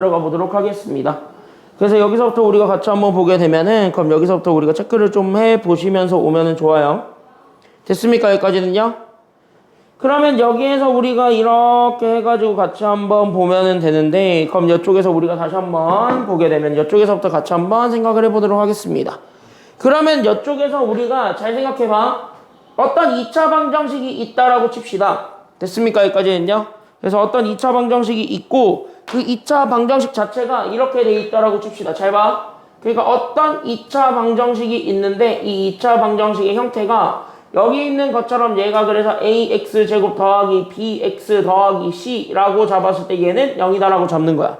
들어가 보도록 하겠습니다. 그래서 여기서부터 우리가 같이 한번 보게 되면은, 그럼 여기서부터 우리가 체크를 좀 해 보시면서 오면은 좋아요. 됐습니까? 여기까지는요? 그러면 여기에서 우리가 이렇게 해가지고 같이 한번 보면은 되는데, 그럼 이쪽에서 우리가 다시 한번 보게 되면 이쪽에서부터 같이 한번 생각을 해보도록 하겠습니다. 그러면 이쪽에서 우리가 잘 생각해봐. 어떤 2차 방정식이 있다라고 칩시다. 됐습니까? 여기까지는요? 그래서 어떤 2차 방정식이 있고, 그 2차 방정식 자체가 이렇게 돼 있다라고 칩시다. 잘 봐. 그러니까 어떤 2차 방정식이 있는데, 이 2차 방정식의 형태가 여기 있는 것처럼 얘가 그래서 ax제곱 더하기 bx 더하기 c라고 잡았을 때 얘는 0이다라고 잡는 거야.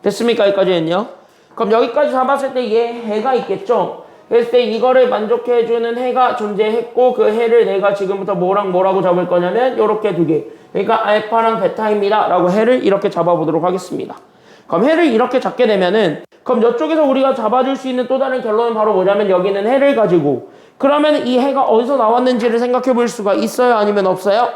됐습니까? 여기까지는요? 그럼 여기까지 잡았을 때 얘 해가 있겠죠? 그랬을 때 이거를 만족해주는 해가 존재했고, 그 해를 내가 지금부터 뭐랑 뭐라고 잡을 거냐면 요렇게 두 개. 그러니까 알파랑 베타입니다 라고 해를 이렇게 잡아보도록 하겠습니다. 그럼 해를 이렇게 잡게 되면은, 그럼 이쪽에서 우리가 잡아줄 수 있는 또 다른 결론은 바로 뭐냐면, 여기는 해를 가지고, 그러면 이 해가 어디서 나왔는지를 생각해 볼 수가 있어요? 아니면 없어요?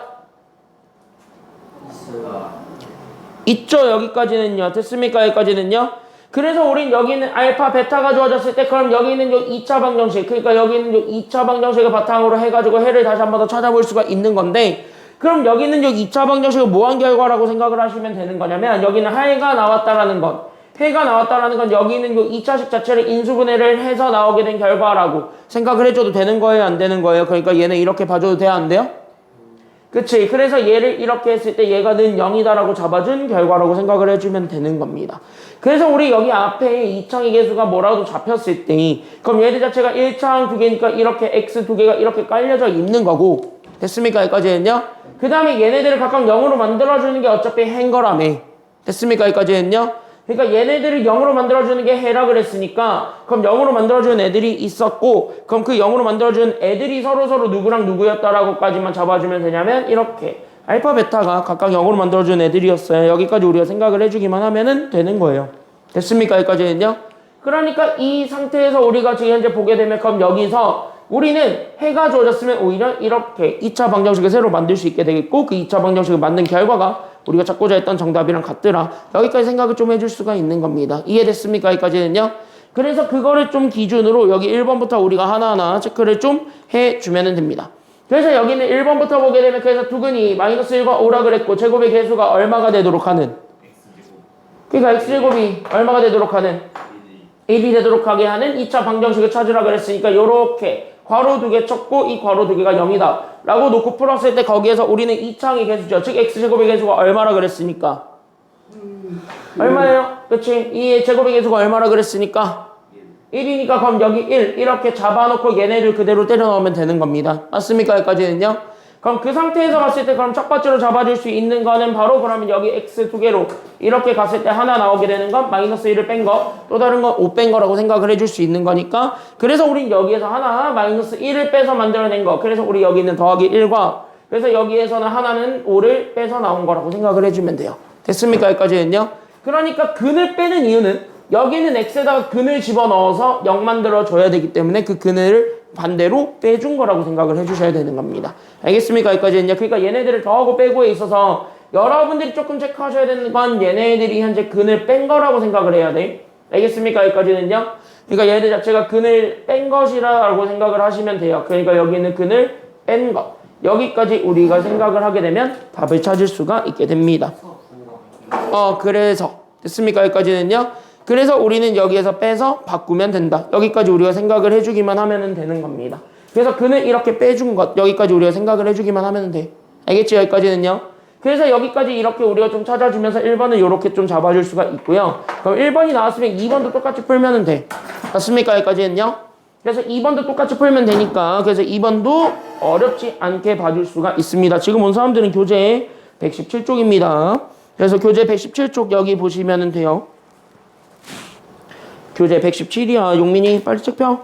있죠. 여기까지는요. 됐습니까? 여기까지는요. 그래서 우린 여기는 알파, 베타가 주어졌을 때, 그럼 여기는 요 2차 방정식, 그러니까 여기는 요 2차 방정식을 바탕으로 해가지고 해를 다시 한 번 더 찾아볼 수가 있는 건데, 그럼 여기는 요 2차 방정식을 뭐한 결과라고 생각을 하시면 되는 거냐면, 여기는 해가 나왔다라는 것, 해가 나왔다라는 건 여기는 요 2차식 자체를 인수분해를 해서 나오게 된 결과라고 생각을 해줘도 되는 거예요? 안 되는 거예요? 그러니까 얘는 이렇게 봐줘도 돼요? 안 돼요? 그치? 그래서 얘를 이렇게 했을 때 얘가 는 0이다라고 잡아준 결과라고 생각을 해주면 되는 겁니다. 그래서 우리 여기 앞에 2창의 개수가 뭐라도 잡혔을 때, 그럼 얘들 자체가 1창 두 개니까 이렇게 x 두 개가 이렇게 깔려져 있는 거고, 됐습니까? 여기까지는요? 그 다음에 얘네들을 각각 0으로 만들어주는 게 어차피 해인 거라며. 됐습니까? 여기까지는요? 그러니까 얘네들을 0으로 만들어주는 게 해라 그랬으니까, 그럼 0으로 만들어주는 애들이 있었고, 그럼 그 0으로 만들어주는 애들이 서로 누구랑 누구였다라고까지만 잡아주면 되냐면, 이렇게 알파, 베타가 각각 0으로 만들어주는 애들이었어요. 여기까지 우리가 생각을 해주기만 하면은 되는 거예요. 됐습니까? 여기까지는요? 그러니까 이 상태에서 우리가 지금 현재 보게 되면, 그럼 여기서 우리는 해가 주어졌으면 오히려 이렇게 2차 방정식을 새로 만들 수 있게 되겠고, 그 2차 방정식을 만든 결과가 우리가 찾고자 했던 정답이랑 같더라. 여기까지 생각을 좀 해줄 수가 있는 겁니다. 이해됐습니까? 여기까지는요? 그래서 그거를 좀 기준으로 여기 1번부터 우리가 하나하나 체크를 좀 해주면 됩니다. 그래서 여기는 1번부터 보게 되면, 그래서 두근이 마이너스 1과 5라 그랬고, 제곱의 개수가 얼마가 되도록 하는? 그러니까 x제곱이 얼마가 되도록 하는? ab이 되도록 하게 하는 2차 방정식을 찾으라 그랬으니까 요렇게 괄호 두 개 쳤고, 이 괄호 두 개가 0이다 라고 놓고 풀었을 때, 거기에서 우리는 2창의 개수죠. 즉 x제곱의 개수가 얼마라 그랬으니까? 얼마예요? 그치? 이 제곱의 개수가 얼마라 그랬으니까? 1이니까 그럼 여기 1 이렇게 잡아놓고 얘네를 그대로 때려 넣으면 되는 겁니다. 맞습니까? 여기까지는요? 그럼 그 상태에서 봤을 때, 그럼 첫 번째로 잡아줄 수 있는 거는 바로, 그러면 여기 x 두 개로 이렇게 갔을 때 하나 나오게 되는 건 마이너스 1을 뺀 거, 또 다른 건 5 뺀 거라고 생각을 해줄 수 있는 거니까, 그래서 우린 여기에서 하나 마이너스 1을 빼서 만들어낸 거, 그래서 우리 여기 있는 더하기 1과, 그래서 여기에서는 하나는 5를 빼서 나온 거라고 생각을 해주면 돼요. 됐습니까? 여기까지는요? 그러니까 근을 빼는 이유는, 여기는 x에다가 근을 집어넣어서 0 만들어줘야 되기 때문에 그 근을 반대로 빼준 거라고 생각을 해주셔야 되는 겁니다. 알겠습니까? 여기까지는요. 그러니까 얘네들을 더하고 빼고에 있어서 여러분들이 조금 체크하셔야 되는 건, 얘네들이 현재 근을 뺀 거라고 생각을 해야 돼. 알겠습니까? 여기까지는요. 그러니까 얘네들 자체가 근을 뺀 것이라고 생각을 하시면 돼요. 그러니까 여기는 근을 뺀 것. 여기까지 우리가 생각을 하게 되면 답을 찾을 수가 있게 됩니다. 그래서 됐습니까? 여기까지는요. 그래서 우리는 여기에서 빼서 바꾸면 된다. 여기까지 우리가 생각을 해주기만 하면 되는 겁니다. 그래서 근을 이렇게 빼준 것, 여기까지 우리가 생각을 해주기만 하면 돼. 알겠지? 여기까지는요. 그래서 여기까지 이렇게 우리가 좀 찾아주면서 1번은 이렇게 좀 잡아줄 수가 있고요. 그럼 1번이 나왔으면 2번도 똑같이 풀면 돼. 맞습니까? 여기까지는요. 그래서 2번도 똑같이 풀면 되니까, 그래서 2번도 어렵지 않게 봐줄 수가 있습니다. 지금 온 사람들은 교재 117쪽입니다. 그래서 교재 117쪽 여기 보시면 돼요. 교재 117이야. 용민이 빨리 책 펴.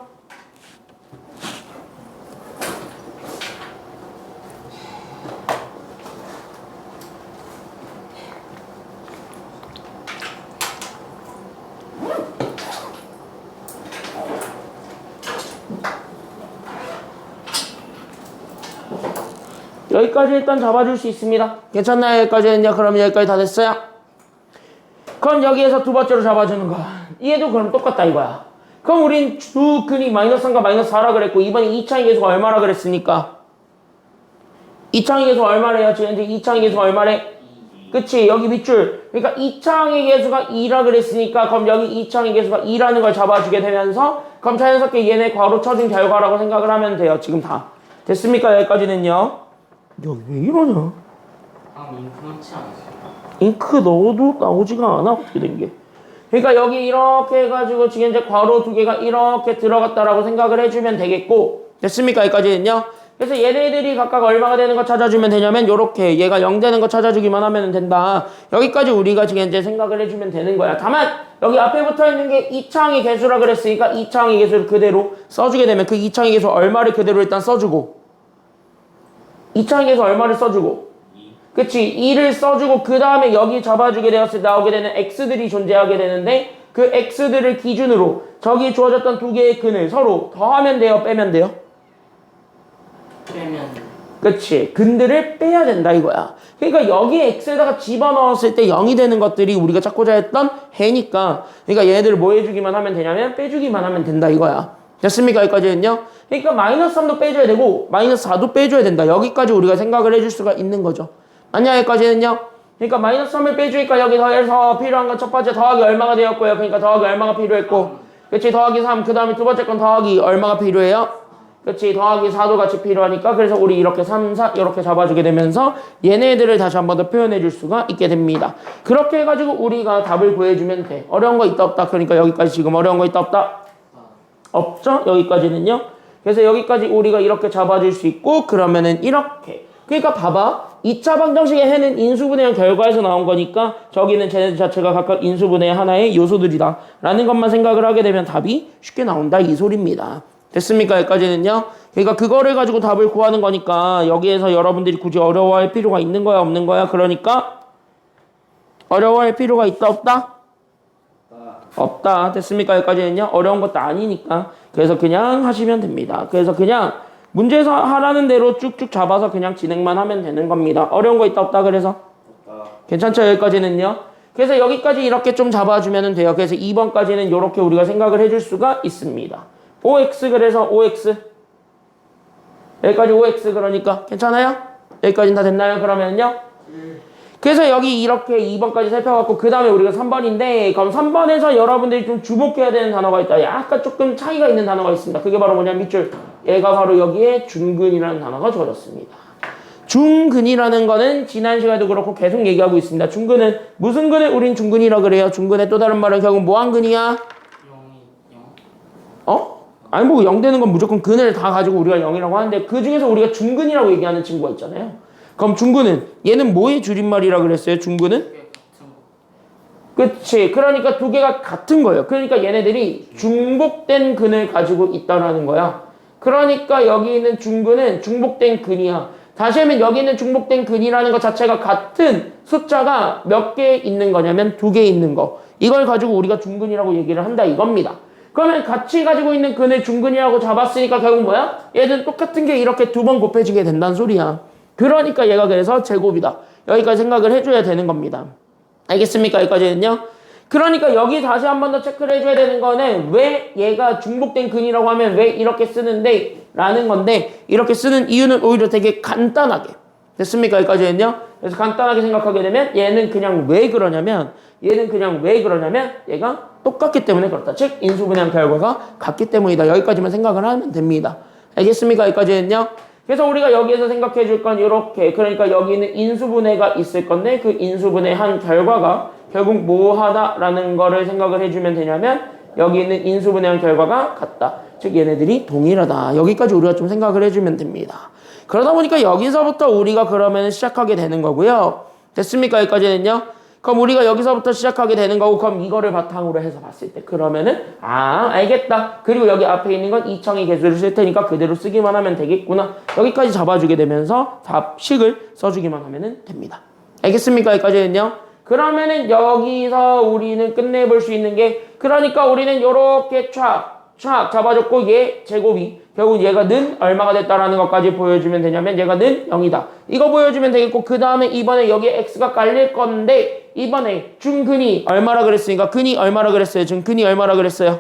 여기까지 일단 잡아줄 수 있습니다. 괜찮나요? 여기까지는요. 그럼 여기까지 다 됐어요? 그럼 여기에서 두 번째로 잡아주는 거야. 얘도 그럼 똑같다 이거야. 그럼 우린 주근이 마이너스 3과 마이너스 4라 그랬고 이번에 2창의 계수가 얼마라 그랬으니까 2창의 계수가 얼마래요? 지금 이제 2창의 계수가 얼마래? 그치 여기 밑줄 그러니까 2창의 계수가 2라 그랬으니까 그럼 여기 2창의 계수가 2라는 걸 잡아주게 되면서 그럼 자연스럽게 얘네 괄호 쳐준 결과라고 생각을 하면 돼요. 지금 다 됐습니까? 여기까지는요. 여기 왜 이러냐? 잉크 넣지 않았어요? 잉크 넣어도 나오지가 않아 어떻게 된 게. 그러니까 여기 이렇게 해가지고 지금 이제 괄호 두 개가 이렇게 들어갔다라고 생각을 해주면 되겠고 됐습니까? 여기까지는요. 그래서 얘네들이 각각 얼마가 되는 거 찾아주면 되냐면 요렇게 얘가 0 되는 거 찾아주기만 하면 된다. 여기까지 우리가 지금 이제 생각을 해주면 되는 거야. 다만 여기 앞에 붙어있는 게 2창의 개수라 그랬으니까 2창의 개수를 그대로 써주게 되면 그 2창의 개수 얼마를 그대로 일단 써주고 2창의 개수 얼마를 써주고 그치 2를 써주고 그 다음에 여기 잡아주게 되었을 때 나오게 되는 x들이 존재하게 되는데 그 x들을 기준으로 저기 주어졌던 두 개의 근을 서로 더하면 돼요? 빼면 돼요? 빼면 그치 근들을 빼야 된다 이거야. 그러니까 여기에 x에다가 집어넣었을 때 0이 되는 것들이 우리가 찾고자 했던 해니까 그러니까 얘네들을 뭐 해주기만 하면 되냐면 빼주기만 하면 된다 이거야. 됐습니까? 여기까지는요. 그러니까 마이너스 3도 빼줘야 되고 마이너스 4도 빼줘야 된다. 여기까지 우리가 생각을 해줄 수가 있는 거죠. 아니야 여기까지는요. 그러니까 마이너스 3을 빼주니까 여기 더해서 필요한 건 첫 번째 더하기 얼마가 되었고요. 그러니까 더하기 얼마가 필요했고 그치 더하기 3 그 다음에 두 번째 건 더하기 얼마가 필요해요? 그치 더하기 4도 같이 필요하니까 그래서 우리 이렇게 3, 4 이렇게 잡아주게 되면서 얘네들을 다시 한 번 더 표현해 줄 수가 있게 됩니다. 그렇게 해가지고 우리가 답을 구해주면 돼. 어려운 거 있다 없다? 그러니까 여기까지 지금 어려운 거 있다 없다? 없죠? 여기까지는요. 그래서 여기까지 우리가 이렇게 잡아줄 수 있고 그러면은 이렇게 그러니까 봐봐 2차 방정식의 해는 인수분해한 결과에서 나온 거니까 저기는 쟤네들 자체가 각각 인수분해의 하나의 요소들이다 라는 것만 생각을 하게 되면 답이 쉽게 나온다 이 소리입니다. 됐습니까? 여기까지는요. 그러니까 그거를 가지고 답을 구하는 거니까 여기에서 여러분들이 굳이 어려워할 필요가 있는 거야 없는 거야? 그러니까 어려워할 필요가 있다 없다? 없다. 됐습니까? 여기까지는요. 어려운 것도 아니니까 그래서 그냥 하시면 됩니다. 그래서 그냥 문제에서 하라는 대로 쭉쭉 잡아서 그냥 진행만 하면 되는 겁니다. 어려운 거 있다 없다 그래서? 괜찮죠? 여기까지는요. 그래서 여기까지 이렇게 좀 잡아주면 돼요. 그래서 2번까지는 이렇게 우리가 생각을 해줄 수가 있습니다. OX 그래서 OX 여기까지 OX 그러니까 괜찮아요? 여기까지는 다 됐나요? 그러면요. 그래서 여기 이렇게 2번까지 살펴봤고 그 다음에 우리가 3번인데 그럼 3번에서 여러분들이 좀 주목해야 되는 단어가 있다. 약간 조금 차이가 있는 단어가 있습니다. 그게 바로 뭐냐 밑줄 얘가 바로 여기에 중근이라는 단어가 주어졌습니다. 중근이라는 거는 지난 시간에도 그렇고 계속 얘기하고 있습니다. 중근은 무슨 근을 우린 중근이라고 그래요? 중근의 또 다른 말은 결국 뭐한 근이야? 0이 0? 아니 뭐 0 되는 건 무조건 근을 다 가지고 우리가 0이라고 하는데 그 중에서 우리가 중근이라고 얘기하는 친구가 있잖아요. 그럼 중근은 얘는 뭐의 줄임말이라 그랬어요? 중근은? 그치. 그러니까 두 개가 같은 거예요. 그러니까 얘네들이 중복된 근을 가지고 있다라는 거야. 그러니까 여기 있는 중근은 중복된 근이야. 다시 하면 여기 있는 중복된 근이라는 것 자체가 같은 숫자가 몇 개 있는 거냐면 2개 있는 거. 이걸 가지고 우리가 중근이라고 얘기를 한다 이겁니다. 그러면 같이 가지고 있는 근을 중근이라고 잡았으니까 결국 뭐야? 얘는 똑같은 게 이렇게 2번 곱해지게 된다는 소리야. 그러니까 얘가 그래서 제곱이다. 여기까지 생각을 해줘야 되는 겁니다. 알겠습니까? 여기까지는요. 그러니까 여기 다시 한 번 더 체크를 해줘야 되는 거는 왜 얘가 중복된 근이라고 하면 왜 이렇게 쓰는데 라는 건데 이렇게 쓰는 이유는 오히려 되게 간단하게 됐습니까? 여기까지는요. 그래서 간단하게 생각하게 되면 얘는 그냥 왜 그러냐면 얘가 똑같기 때문에 그렇다. 즉 인수분해한 결과가 같기 때문이다. 여기까지만 생각을 하면 됩니다. 알겠습니까? 여기까지는요. 그래서 우리가 여기에서 생각해 줄 건 이렇게 그러니까 여기는 인수분해가 있을 건데 그 인수분해한 결과가 결국 뭐하다라는 거를 생각을 해주면 되냐면 여기 있는 인수분해한 결과가 같다. 즉 얘네들이 동일하다. 여기까지 우리가 좀 생각을 해주면 됩니다. 그러다 보니까 여기서부터 우리가 그러면 시작하게 되는 거고요. 됐습니까? 여기까지는요. 그럼 우리가 여기서부터 시작하게 되는 거고 그럼 이거를 바탕으로 해서 봤을 때 그러면은 알겠다. 그리고 여기 앞에 있는 건 2창의 개수를 쓸 테니까 그대로 쓰기만 하면 되겠구나. 여기까지 잡아주게 되면서 답식을 써주기만 하면 됩니다. 알겠습니까? 여기까지는요. 그러면은 여기서 우리는 끝내볼 수 있는 게 그러니까 우리는 요렇게 촥 촥 잡아줬고 얘 제곱이 결국 얘가 는 얼마가 됐다라는 것까지 보여주면 되냐면 얘가 는 0이다. 이거 보여주면 되겠고 그 다음에 이번에 여기에 x가 깔릴 건데 이번에 중근이 얼마라 그랬으니까 근이 얼마라 그랬어요? 중근이 얼마라 그랬어요?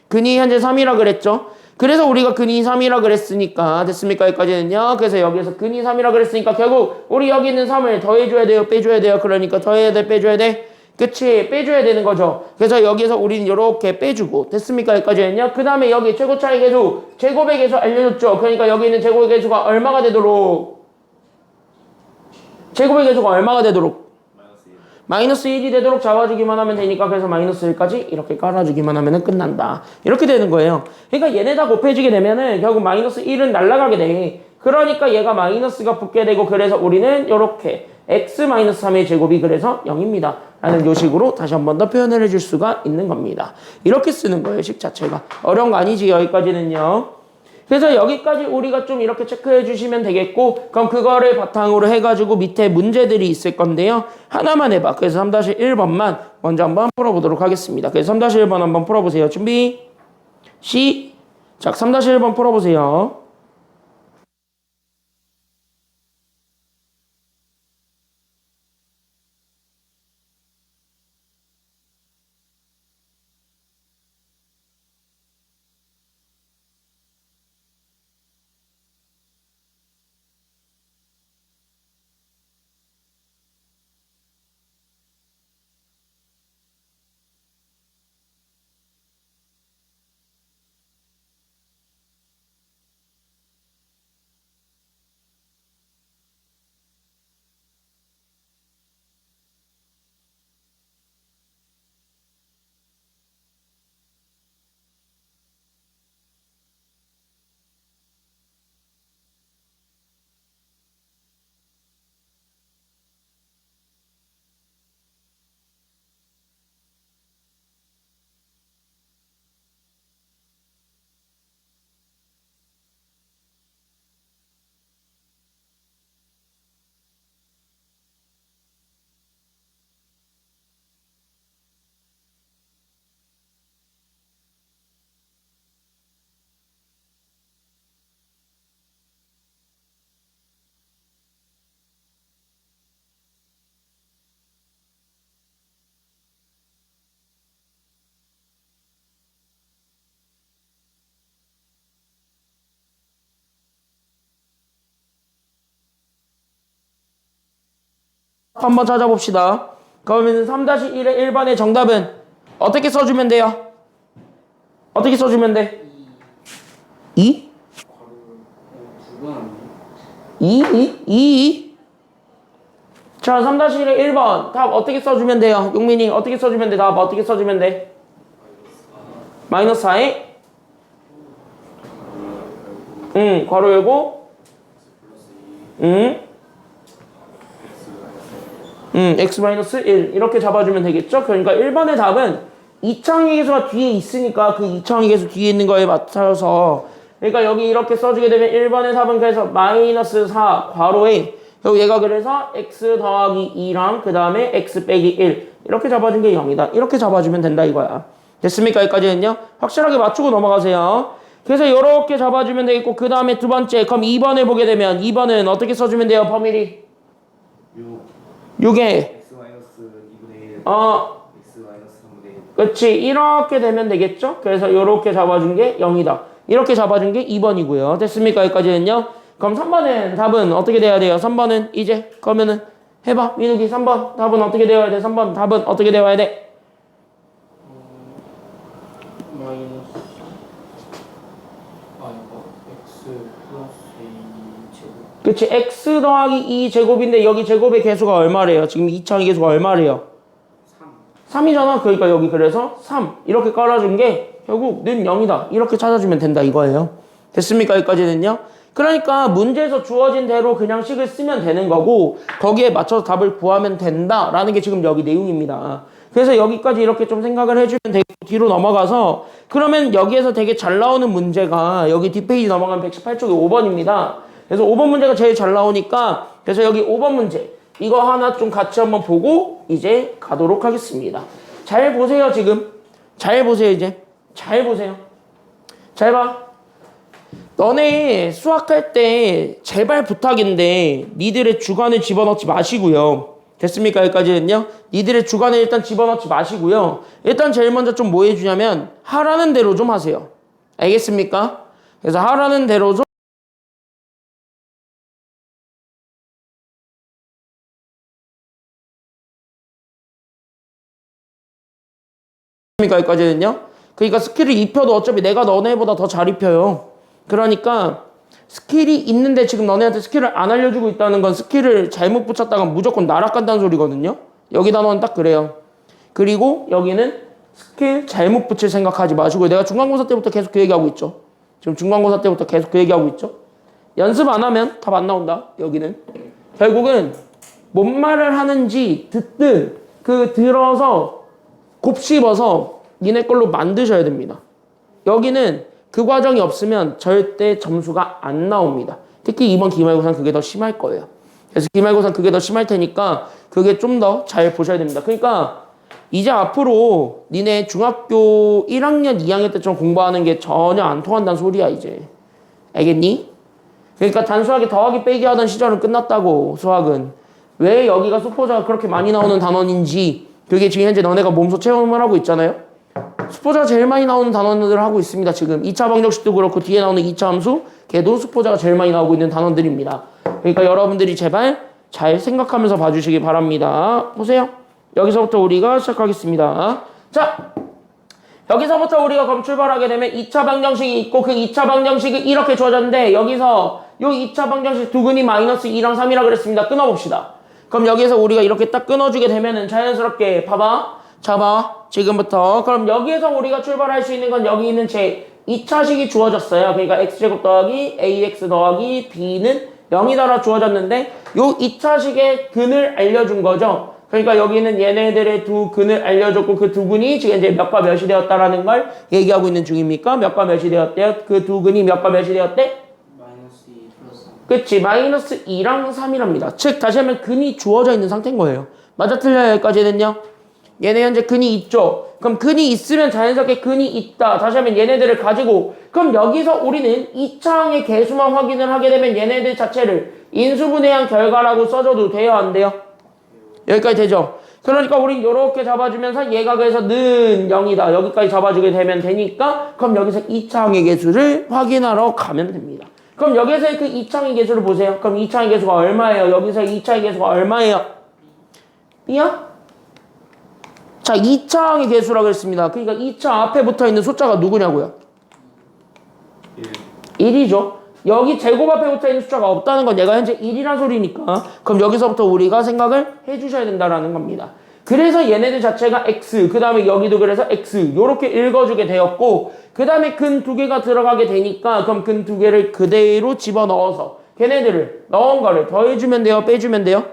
근이 현재 3이라 그랬죠. 그래서 우리가 근이 3이라 그랬으니까 됐습니까? 여기까지는요. 그래서 여기에서 근이 3이라 그랬으니까 결국 우리 여기 있는 3을 더해줘야 돼요? 빼줘야 돼요? 그러니까 더해야 돼? 빼줘야 돼? 그치? 빼줘야 되는 거죠. 그래서 여기에서 우리는 이렇게 빼주고 됐습니까? 여기까지는요. 그 다음에 여기 최고차의 개수 제곱의 개수 알려줬죠. 그러니까 여기 있는 제곱의 개수가 얼마가 되도록 제곱의 개수가 얼마가 되도록 마이너스 1이 되도록 잡아주기만 하면 되니까 그래서 마이너스 1까지 이렇게 깔아주기만 하면 끝난다. 이렇게 되는 거예요. 그러니까 얘네 다 곱해지게 되면은 결국 마이너스 1은 날아가게 돼. 그러니까 얘가 마이너스가 붙게 되고 그래서 우리는 이렇게 x-3의 제곱이 그래서 0입니다. 라는 요식으로 다시 한 번 더 표현을 해줄 수가 있는 겁니다. 이렇게 쓰는 거예요. 식 자체가. 어려운 거 아니지 여기까지는요. 그래서 여기까지 우리가 좀 이렇게 체크해 주시면 되겠고 그럼 그거를 바탕으로 해가지고 밑에 문제들이 있을 건데요. 하나만 해봐. 그래서 3-1번만 먼저 한번 풀어보도록 하겠습니다. 그래서 3-1번 한번 풀어보세요. 준비 시작. 3-1번 풀어보세요. 한번 찾아봅시다. 그러면 3-1의 1번의 정답은 어떻게 써주면 돼요? 어떻게 써주면 돼? 2? 2? 자, 3-1의 1번 답 어떻게 써주면 돼요? 용민이 어떻게 써주면 돼? 답 어떻게 써주면 돼? 마이너스 4에 괄호 열고 x-1 이렇게 잡아주면 되겠죠? 그러니까 1번의 답은 2차항의 개수가 뒤에 있으니까 그 2차항의 개수 뒤에 있는 거에 맞춰서 그러니까 여기 이렇게 써주게 되면 1번의 답은 그래서 마이너스 4 괄호에 그리고 얘가 그래서 x 더하기 2랑 그 다음에 x 빼기 1 이렇게 잡아준 게 0이다. 이렇게 잡아주면 된다 이거야. 됐습니까? 여기까지는요? 확실하게 맞추고 넘어가세요. 그래서 이렇게 잡아주면 되겠고 그 다음에 두 번째 그럼 2번을 보게 되면 2번은 어떻게 써주면 돼요? 범위리 6에 x-2분의 1 x-3분의 1 그치 이렇게 되면 되겠죠? 그래서 이렇게 잡아준 게 0이다. 이렇게 잡아준 게 2번이고요. 됐습니까? 여기까지는요? 그럼 3번은 답은 어떻게 돼야 돼요? 3번은 이제 그러면은 해봐 민욱이 3번 답은 어떻게 되어야 돼? 3번 답은 어떻게 되어야 돼? 마이너스 x 플러스 2제곱 그치 x 더하기 2제곱인데 여기 제곱의 개수가 얼마래요? 지금 2차의 개수가 얼마래요? 3이잖아. 그러니까 여기 그래서 3 이렇게 깔아준 게 결국 는 0이다. 이렇게 찾아주면 된다 이거예요. 됐습니까? 여기까지는요. 그러니까 문제에서 주어진 대로 그냥 식을 쓰면 되는 거고 거기에 맞춰서 답을 구하면 된다라는 게 지금 여기 내용입니다. 그래서 여기까지 이렇게 좀 생각을 해주면 되고 뒤로 넘어가서 그러면 여기에서 되게 잘 나오는 문제가 여기 뒷페이지 넘어가면 118쪽에 5번입니다. 그래서 5번 문제가 제일 잘 나오니까 그래서 여기 5번 문제 이거 하나 좀 같이 한번 보고 이제 가도록 하겠습니다. 잘 보세요 지금. 잘 보세요 이제. 잘 보세요. 잘 봐. 너네 수학할 때 제발 부탁인데 니들의 주관을 집어넣지 마시고요. 됐습니까? 여기까지는요. 니들의 주관을 일단 집어넣지 마시고요. 일단 제일 먼저 좀 뭐 해주냐면 하라는 대로 좀 하세요. 알겠습니까? 그래서 하라는 대로 좀 여기까지는요. 그러니까 스킬을 입혀도 어차피 내가 너네보다 더 잘 입혀요. 그러니까 스킬이 있는데 지금 너네한테 스킬을 안 알려주고 있다는 건 스킬을 잘못 붙였다가 무조건 날아간다는 소리거든요. 여기 단어는 딱 그래요. 그리고 여기는 스킬 잘못 붙일 생각하지 마시고 내가 중간고사 때부터 계속 그 얘기하고 있죠. 지금 중간고사 때부터 계속 그 얘기하고 있죠. 연습 안 하면 답 안 나온다. 여기는. 결국은 뭔 말을 하는지 듣든 그 들어서 곱씹어서 니네 걸로 만드셔야 됩니다. 여기는 그 과정이 없으면 절대 점수가 안 나옵니다. 특히 이번 기말고사는 그게 더 심할 거예요. 그래서 기말고사는 그게 더 심할 테니까 그게 좀 더 잘 보셔야 됩니다. 그러니까 이제 앞으로 니네 중학교 1학년, 2학년 때처럼 공부하는 게 전혀 안 통한다는 소리야 이제. 알겠니? 그러니까 단순하게 더하기 빼기 하던 시절은 끝났다고. 수학은. 왜 여기가 수포자가 그렇게 많이 나오는 단원인지 그게 지금 현재 너네가 몸소 체험을 하고 있잖아요. 수포자가 제일 많이 나오는 단원들을 하고 있습니다. 지금 2차 방정식도 그렇고 뒤에 나오는 2차 함수 걔도 수포자가 제일 많이 나오고 있는 단원들입니다. 그러니까 여러분들이 제발 잘 생각하면서 봐주시기 바랍니다. 보세요. 여기서부터 우리가 시작하겠습니다. 자, 여기서부터 우리가 그럼 출발하게 되면 2차 방정식이 있고 그 2차 방정식이 이렇게 주어졌는데 여기서 요 2차 방정식 두근이 마이너스 2랑 3이라 그랬습니다. 끊어봅시다. 그럼 여기서 우리가 이렇게 딱 끊어주게 되면은 자연스럽게 봐봐. 잡아. 지금부터. 그럼 여기에서 우리가 출발할 수 있는 건 여기 있는 제 2차식이 주어졌어요. 그러니까 x제곱 더하기 ax 더하기 b는 0이다라 주어졌는데 요 2차식의 근을 알려준 거죠. 그러니까 여기는 얘네들의 두 근을 알려줬고 그 두 근이 지금 이제 몇과 몇이 되었다라는 걸 얘기하고 있는 중입니까? 몇과 몇이 되었대요? 그 두 근이 몇과 몇이 되었대? 마이너스 2 플러스 3. 그치. 마이너스 2랑 3이랍니다. 즉 다시 하면 근이 주어져 있는 상태인 거예요. 맞아 틀려요? 여기까지는요. 얘네 현재 근이 있죠. 그럼 근이 있으면 자연스럽게 근이 있다. 다시 하면 얘네들을 가지고 그럼 여기서 우리는 2차항의 개수만 확인을 하게 되면 얘네들 자체를 인수분해한 결과라고 써줘도 돼요? 안 돼요? 여기까지 되죠? 그러니까 우린 이렇게 잡아주면서 얘가 그래서 는 0이다. 여기까지 잡아주게 되면 되니까 그럼 여기서 2차항의 개수를 확인하러 가면 됩니다. 그럼 여기서의 그 2차항의 개수를 보세요. 그럼 2차항의 개수가 얼마예요? 여기서 2차항의 개수가 얼마예요? B야? 자, 2차항의 개수라고 했습니다. 그러니까 2차 앞에 붙어있는 숫자가 누구냐고요? 1이죠. 여기 제곱 앞에 붙어있는 숫자가 없다는 건 얘가 현재 1이란 소리니까 그럼 여기서부터 우리가 생각을 해주셔야 된다는 겁니다. 그래서 얘네들 자체가 x, 그 다음에 여기도 그래서 x 요렇게 읽어주게 되었고 그 다음에 근 두 개가 들어가게 되니까 그럼 근 두 개를 그대로 집어넣어서 걔네들을 넣은 거를 더해주면 돼요? 빼주면 돼요?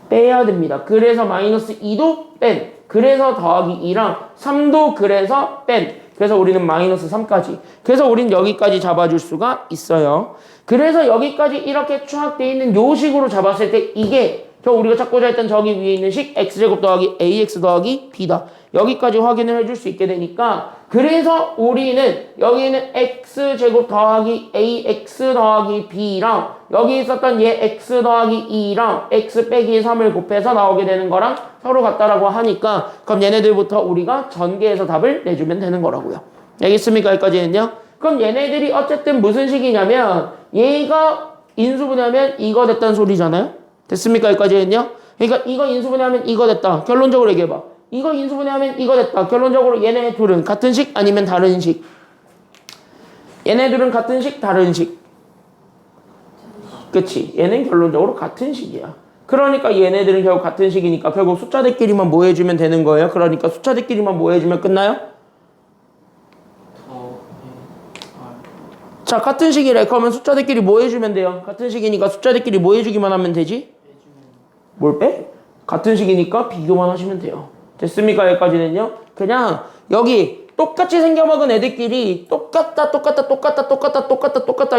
빼야 됩니다. 그래서 마이너스 2도 뺀. 그래서 더하기 2랑 3도 그래서 뺀. 그래서 우리는 마이너스 3까지. 그래서 우린 여기까지 잡아줄 수가 있어요. 그래서 여기까지 이렇게 쫙 돼 있는 요 식으로 잡았을 때 이게 저 우리가 찾고자 했던 저기 위에 있는 식 x제곱 더하기 ax 더하기 b다. 여기까지 확인을 해줄 수 있게 되니까 그래서 우리는 여기는 x제곱 더하기 ax 더하기 b랑 여기 있었던 얘 x 더하기 2랑 x 빼기 3을 곱해서 나오게 되는 거랑 서로 같다라고 하니까 그럼 얘네들부터 우리가 전개해서 답을 내주면 되는 거라고요. 알겠습니까? 여기까지는요. 그럼 얘네들이 어쨌든 무슨 식이냐면 얘가 인수분해하면 이거 됐다는 소리잖아요. 됐습니까? 여기까지는요. 그러니까 이거 인수분해하면 이거 됐다. 결론적으로 얘기해봐. 이거 인수분해하면 이거 됐다. 결론적으로 얘네 둘은 같은 식 아니면 다른 식? 얘네 둘은 같은 식, 다른 식? 그치? 얘는 결론적으로 같은 식이야. 그러니까 얘네들은 결국 같은 식이니까 결국 숫자들끼리만 뭐 해주면 되는 거예요. 그러니까 숫자들끼리만 뭐 해주면 끝나요? 자, 같은 식이래. 그러면 숫자들끼리 뭐 해주면 돼요? 같은 식이니까 숫자들끼리 뭐 해주기만 하면 되지? 뭘 빼? 같은 식이니까 비교만 하시면 돼요. 됐습니까? 여기까지는요. 그냥 여기 똑같이 생겨먹은 애들끼리 똑같다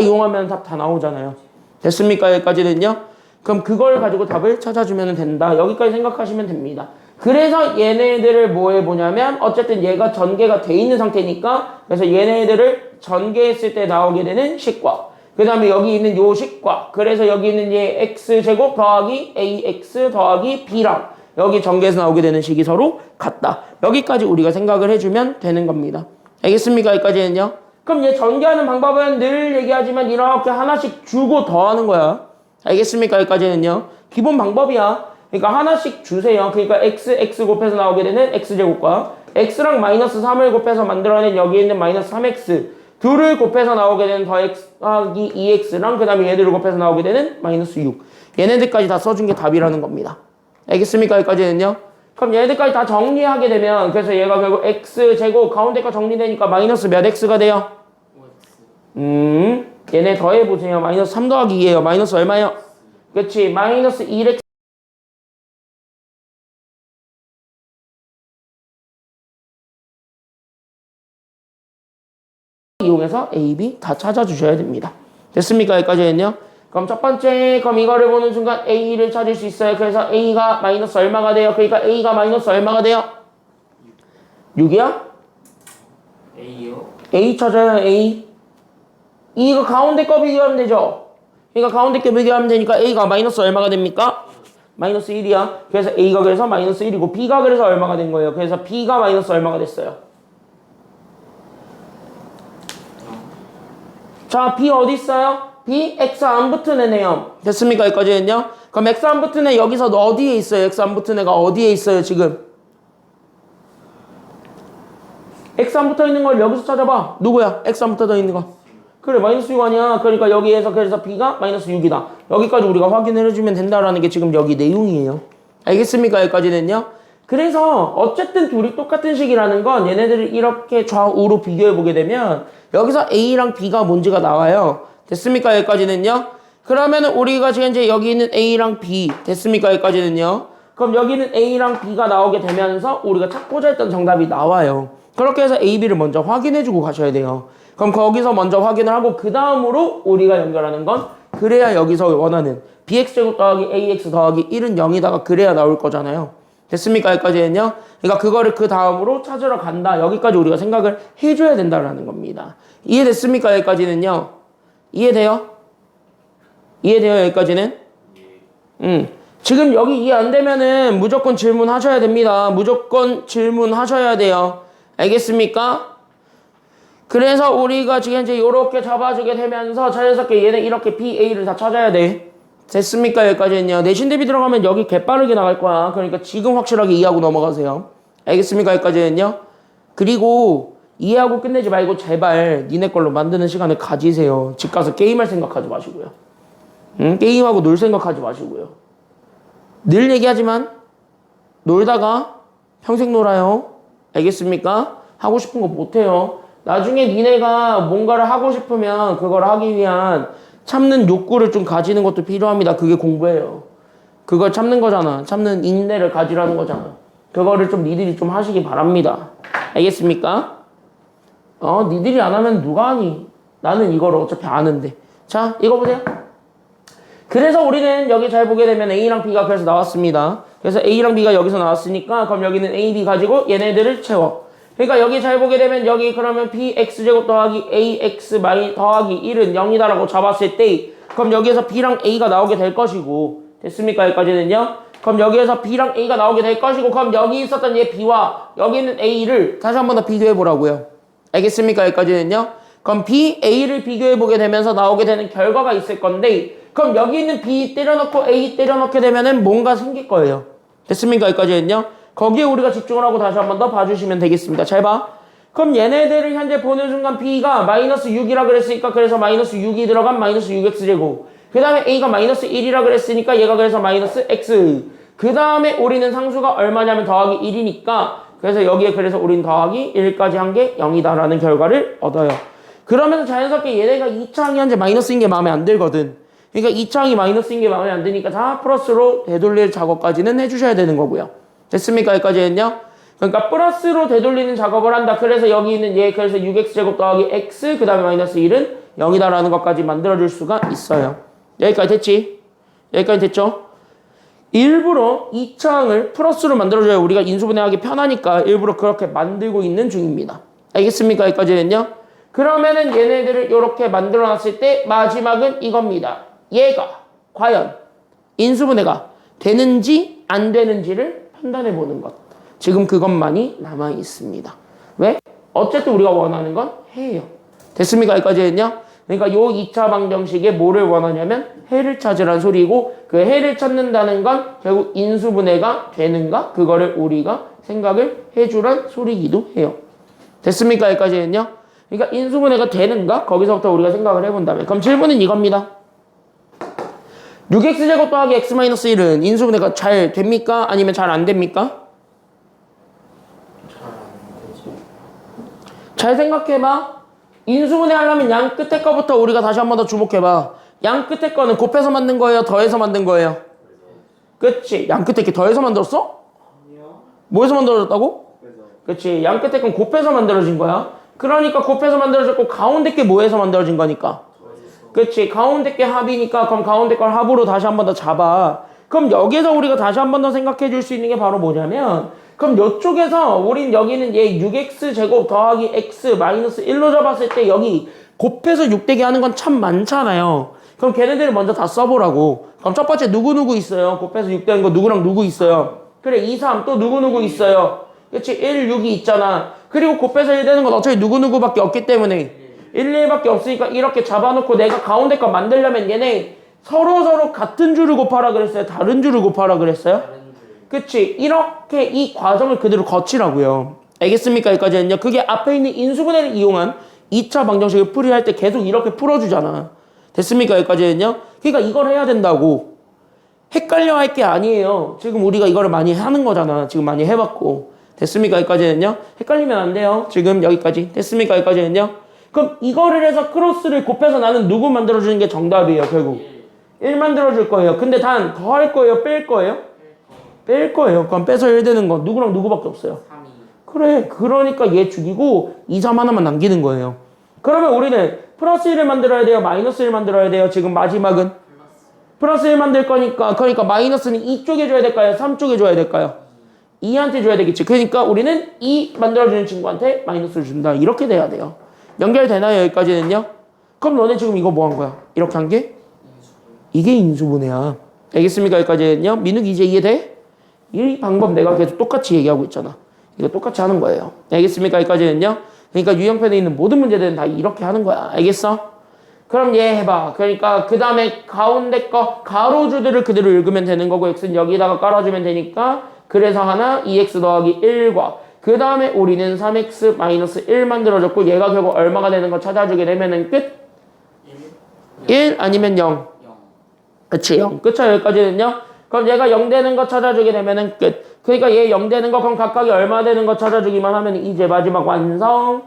이용하면 답 다 나오잖아요. 됐습니까? 여기까지는요. 그럼 그걸 가지고 답을 찾아주면 된다. 여기까지 생각하시면 됩니다. 그래서 얘네들을 뭐 해보냐면 어쨌든 얘가 전개가 돼 있는 상태니까 그래서 얘네들을 전개했을 때 나오게 되는 식과 그 다음에 여기 있는 요 식과 그래서 여기 있는 얘 x제곱 더하기 ax 더하기 b랑 여기 전개해서 나오게 되는 식이 서로 같다. 여기까지 우리가 생각을 해주면 되는 겁니다. 알겠습니까? 여기까지는요. 그럼 얘 전개하는 방법은 늘 얘기하지만 이렇게 하나씩 주고 더하는 거야. 알겠습니까? 여기까지는요. 기본 방법이야. 그러니까 하나씩 주세요. 그러니까 x 곱해서 나오게 되는 x제곱과 x랑 마이너스 3을 곱해서 만들어낸 여기 있는 마이너스 3x 둘을 곱해서 나오게 되는 더 x 더하기 2x랑 그 다음에 얘들을 곱해서 나오게 되는 마이너스 6 얘네들까지 다 써준 게 답이라는 겁니다. 알겠습니까? 여기까지는요. 그럼 얘네들까지 다 정리하게 되면 그래서 얘가 결국 x제곱 가운데 거 정리되니까 마이너스 몇 x가 돼요? 얘네 더해보세요. 마이너스 3 더하기 2예요. 마이너스 얼마요? 그치 마이너스 1x 이용해서 A, B 다 찾아주셔야 됩니다. 됐습니까? 여기까지는요. 그럼 첫 번째, 그럼 이거를 보는 순간 A를 찾을 수 있어요. 그래서 A가 마이너스 얼마가 돼요? 그러니까 A가 마이너스 얼마가 돼요? 6이야? A요? A 찾아요, A. 이거 가운데 거 비교하면 되죠? 그러니까 가운데 거 비교하면 되니까 A가 마이너스 얼마가 됩니까? 마이너스 1이야. 그래서 A가 그래서 마이너스 1이고 B가 그래서 얼마가 된 거예요? 그래서 B가 마이너스 얼마가 됐어요? 자, B 어디 있어요? B, X 안 붙은 애네요. 됐습니까? 여기까지는요? 그럼 X 안 붙은 애 여기서 어디에 있어요? X 안 붙은 애가 어디에 있어요, 지금? X 안 붙어 있는 걸 여기서 찾아봐. 누구야? X 안 붙어 있는 거. 그래, 마이너스 6 아니야. 그러니까 여기에서 그래서 B가 마이너스 6이다. 여기까지 우리가 확인을 해주면 된다라는 게 지금 여기 내용이에요. 알겠습니까? 여기까지는요? 그래서 어쨌든 둘이 똑같은 식이라는 건 얘네들을 이렇게 좌우로 비교해보게 되면 여기서 A랑 B가 뭔지가 나와요. 됐습니까? 여기까지는요. 그러면 우리가 지금 이제 여기 있는 A랑 B 됐습니까? 여기까지는요. 그럼 여기는 A랑 B가 나오게 되면서 우리가 찾고자 했던 정답이 나와요. 그렇게 해서 A, B를 먼저 확인해주고 가셔야 돼요. 그럼 거기서 먼저 확인을 하고 그 다음으로 우리가 연결하는 건 그래야 여기서 원하는 bx제곱 더하기 ax 더하기 1은 0이다가 그래야 나올 거잖아요. 됐습니까? 여기까지는요. 그러니까 그거를 그 다음으로 찾으러 간다. 여기까지 우리가 생각을 해줘야 된다라는 겁니다. 이해됐습니까? 여기까지는요. 이해돼요? 이해돼요? 여기까지는? 지금 여기 이해 안 되면은 무조건 질문하셔야 됩니다. 무조건 질문하셔야 돼요. 알겠습니까? 그래서 우리가 지금 이제 요렇게 잡아주게 되면서 자연스럽게 얘는 이렇게 B, A를 다 찾아야 돼. 됐습니까? 여기까지는요. 내신 대비 들어가면 여기 개빠르게 나갈 거야. 그러니까 지금 확실하게 이해하고 넘어가세요. 알겠습니까? 여기까지는요. 그리고 이해하고 끝내지 말고 제발 니네 걸로 만드는 시간을 가지세요. 집 가서 게임할 생각하지 마시고요. 게임하고 놀 생각하지 마시고요. 늘 얘기하지만 놀다가 평생 놀아요. 알겠습니까? 하고 싶은 거 못해요. 나중에 니네가 뭔가를 하고 싶으면 그걸 하기 위한 참는 욕구를 좀 가지는 것도 필요합니다. 그게 공부예요. 그걸 참는 거잖아. 참는 인내를 가지라는 거잖아. 그거를 좀 니들이 좀 하시기 바랍니다. 알겠습니까? 니들이 안 하면 누가 하니? 나는 이걸 어차피 아는데. 자, 이거 보세요. 그래서 우리는 여기 잘 보게 되면 A랑 B가 그래서 나왔습니다. 그래서 A랑 B가 여기서 나왔으니까 그럼 여기는 A, B 가지고 얘네들을 채워. 그러니까 여기 잘 보게 되면 여기 그러면 bx제곱 더하기 ax 더하기 1은 0이다라고 잡았을 때 그럼 여기에서 b랑 a가 나오게 될 것이고 됐습니까? 여기까지는요. 그럼 여기에서 b랑 a가 나오게 될 것이고 그럼 여기 있었던 얘 b와 여기 있는 a를 다시 한 번 더 비교해 보라고요. 알겠습니까? 여기까지는요. 그럼 b, a를 비교해 보게 되면서 나오게 되는 결과가 있을 건데 그럼 여기 있는 b 때려넣고 a 때려넣게 되면은 뭔가 생길 거예요. 됐습니까? 여기까지는요. 거기에 우리가 집중을 하고 다시 한 번 더 봐주시면 되겠습니다. 잘 봐. 그럼 얘네들을 현재 보는 순간 B가 마이너스 6이라 그랬으니까 그래서 마이너스 6이 들어간 마이너스 6x제곱. 그 다음에 A가 마이너스 1이라 그랬으니까 얘가 그래서 마이너스 x. 그 다음에 우리는 상수가 얼마냐면 더하기 1이니까 그래서 여기에 그래서 우리는 더하기 1까지 한 게 0이다라는 결과를 얻어요. 그러면서 자연스럽게 얘네가 2차항이 현재 마이너스인 게 마음에 안 들거든. 그러니까 2차항이 마이너스인 게 마음에 안 드니까 다 플러스로 되돌릴 작업까지는 해주셔야 되는 거고요. 됐습니까? 여기까지는요. 그러니까 플러스로 되돌리는 작업을 한다. 그래서 여기 있는 얘 그래서 6x제곱 더하기 x 그 다음에 마이너스 1은 0이다라는 것까지 만들어줄 수가 있어요. 여기까지 됐지? 여기까지 됐죠? 일부러 2차항을 플러스로 만들어줘야 우리가 인수분해하기 편하니까 일부러 그렇게 만들고 있는 중입니다. 알겠습니까? 여기까지는요. 그러면은 얘네들을 이렇게 만들어 놨을 때 마지막은 이겁니다. 얘가 과연 인수분해가 되는지 안 되는지를 판단해 보는 것. 지금 그것만이 남아 있습니다. 왜? 어쨌든 우리가 원하는 건 해예요. 됐습니까? 여기까지는요. 그러니까 요 2차 방정식에 뭐를 원하냐면 해를 찾으란 소리고 그 해를 찾는다는 건 결국 인수분해가 되는가? 그거를 우리가 생각을 해주란 소리이기도 해요. 됐습니까? 여기까지는요. 그러니까 인수분해가 되는가? 거기서부터 우리가 생각을 해본다면 그럼 질문은 이겁니다. 6x제곱 더하기 x-1은 인수분해가 잘 됩니까? 아니면 잘 안 됩니까? 잘 안 되지. 잘 생각해봐. 인수분해 하려면 양 끝에 거부터 우리가 다시 한 번 더 주목해봐. 양 끝에 거는 곱해서 만든 거예요? 더해서 만든 거예요? 그치? 양 끝에 게 더해서 만들었어? 아니요. 뭐해서 만들어졌다고? 그치? 양 끝에 건 곱해서 만들어진 거야. 그러니까 곱해서 만들어졌고 가운데 게 뭐해서 만들어진 거니까? 그치? 가운데 게 합이니까 그럼 가운데 걸 합으로 다시 한 번 더 잡아. 그럼 여기에서 우리가 다시 한 번 더 생각해 줄 수 있는 게 바로 뭐냐면 그럼 이쪽에서 우린 여기는 얘 6x제곱 더하기 x 마이너스 1로 잡았을 때 여기 곱해서 6 되게 하는 건 참 많잖아요. 그럼 걔네들을 먼저 다 써보라고. 그럼 첫 번째 누구누구 있어요? 곱해서 6 되는 거 누구랑 누구 있어요? 그래 2, 3 또 누구누구 있어요? 그치 1, 6이 있잖아. 그리고 곱해서 1 되는 건 어차피 누구누구밖에 없기 때문에 1, 1밖에 없으니까 이렇게 잡아놓고 내가 가운데 거 만들려면 얘네 서로 같은 줄을 곱하라 그랬어요? 다른 줄을 곱하라 그랬어요? 다른 줄. 그치? 이렇게 이 과정을 그대로 거치라고요. 알겠습니까? 여기까지는요. 그게 앞에 있는 인수분해를 이용한 2차 방정식을 풀이할 때 계속 이렇게 풀어주잖아. 됐습니까? 여기까지는요. 그러니까 이걸 해야 된다고. 헷갈려 할 게 아니에요. 지금 우리가 이거를 많이 하는 거잖아. 지금 많이 해봤고. 됐습니까? 여기까지는요. 헷갈리면 안 돼요. 지금 여기까지. 됐습니까? 여기까지는요. 그럼 이거를 해서 크로스를 곱해서 나는 누구 만들어주는 게 정답이에요. 결국 1 만들어줄 거예요. 근데 단 더 할 거예요? 뺄 거예요? 뺄 거예요. 그럼 빼서 1 되는 거 누구랑 누구밖에 없어요. 3이. 그래. 그러니까 얘 죽이고 2, 3 하나만 남기는 거예요. 그러면 우리는 플러스 1을 만들어야 돼요? 마이너스 1 만들어야 돼요? 지금 마지막은? 플러스 1 만들 거니까 그러니까 마이너스는 2쪽에 줘야 될까요? 3쪽에 줘야 될까요? 2한테 줘야 되겠지. 그러니까 우리는 2 만들어주는 친구한테 마이너스를 준다. 이렇게 돼야 돼요. 연결되나요? 여기까지는요? 그럼 너네 지금 이거 뭐 한 거야? 이렇게 한 게? 이게 인수분해야. 알겠습니까? 여기까지는요? 민욱이 이제 이해돼? 이 방법 내가 계속 똑같이 얘기하고 있잖아. 이거 똑같이 하는 거예요. 알겠습니까? 여기까지는요? 그러니까 유형편에 있는 모든 문제들은 다 이렇게 하는 거야. 알겠어? 그럼 얘 해봐. 그러니까 그 다음에 가운데 거 가로주들을 그대로 읽으면 되는 거고 x는 여기다가 깔아주면 되니까 그래서 하나 2x 더하기 1과 그 다음에 우리는 3x 마이너스 1 만들어졌고 얘가 결국 얼마가 되는 거 찾아주게 되면은 끝? 1 아니면 0? 0. 그치 0. 그쵸 여기까지는요? 그럼 얘가 0 되는 거 찾아주게 되면은 끝. 그러니까 얘 0 되는 거 그럼 각각이 얼마 되는 거 찾아주기만 하면 이제 마지막 완성.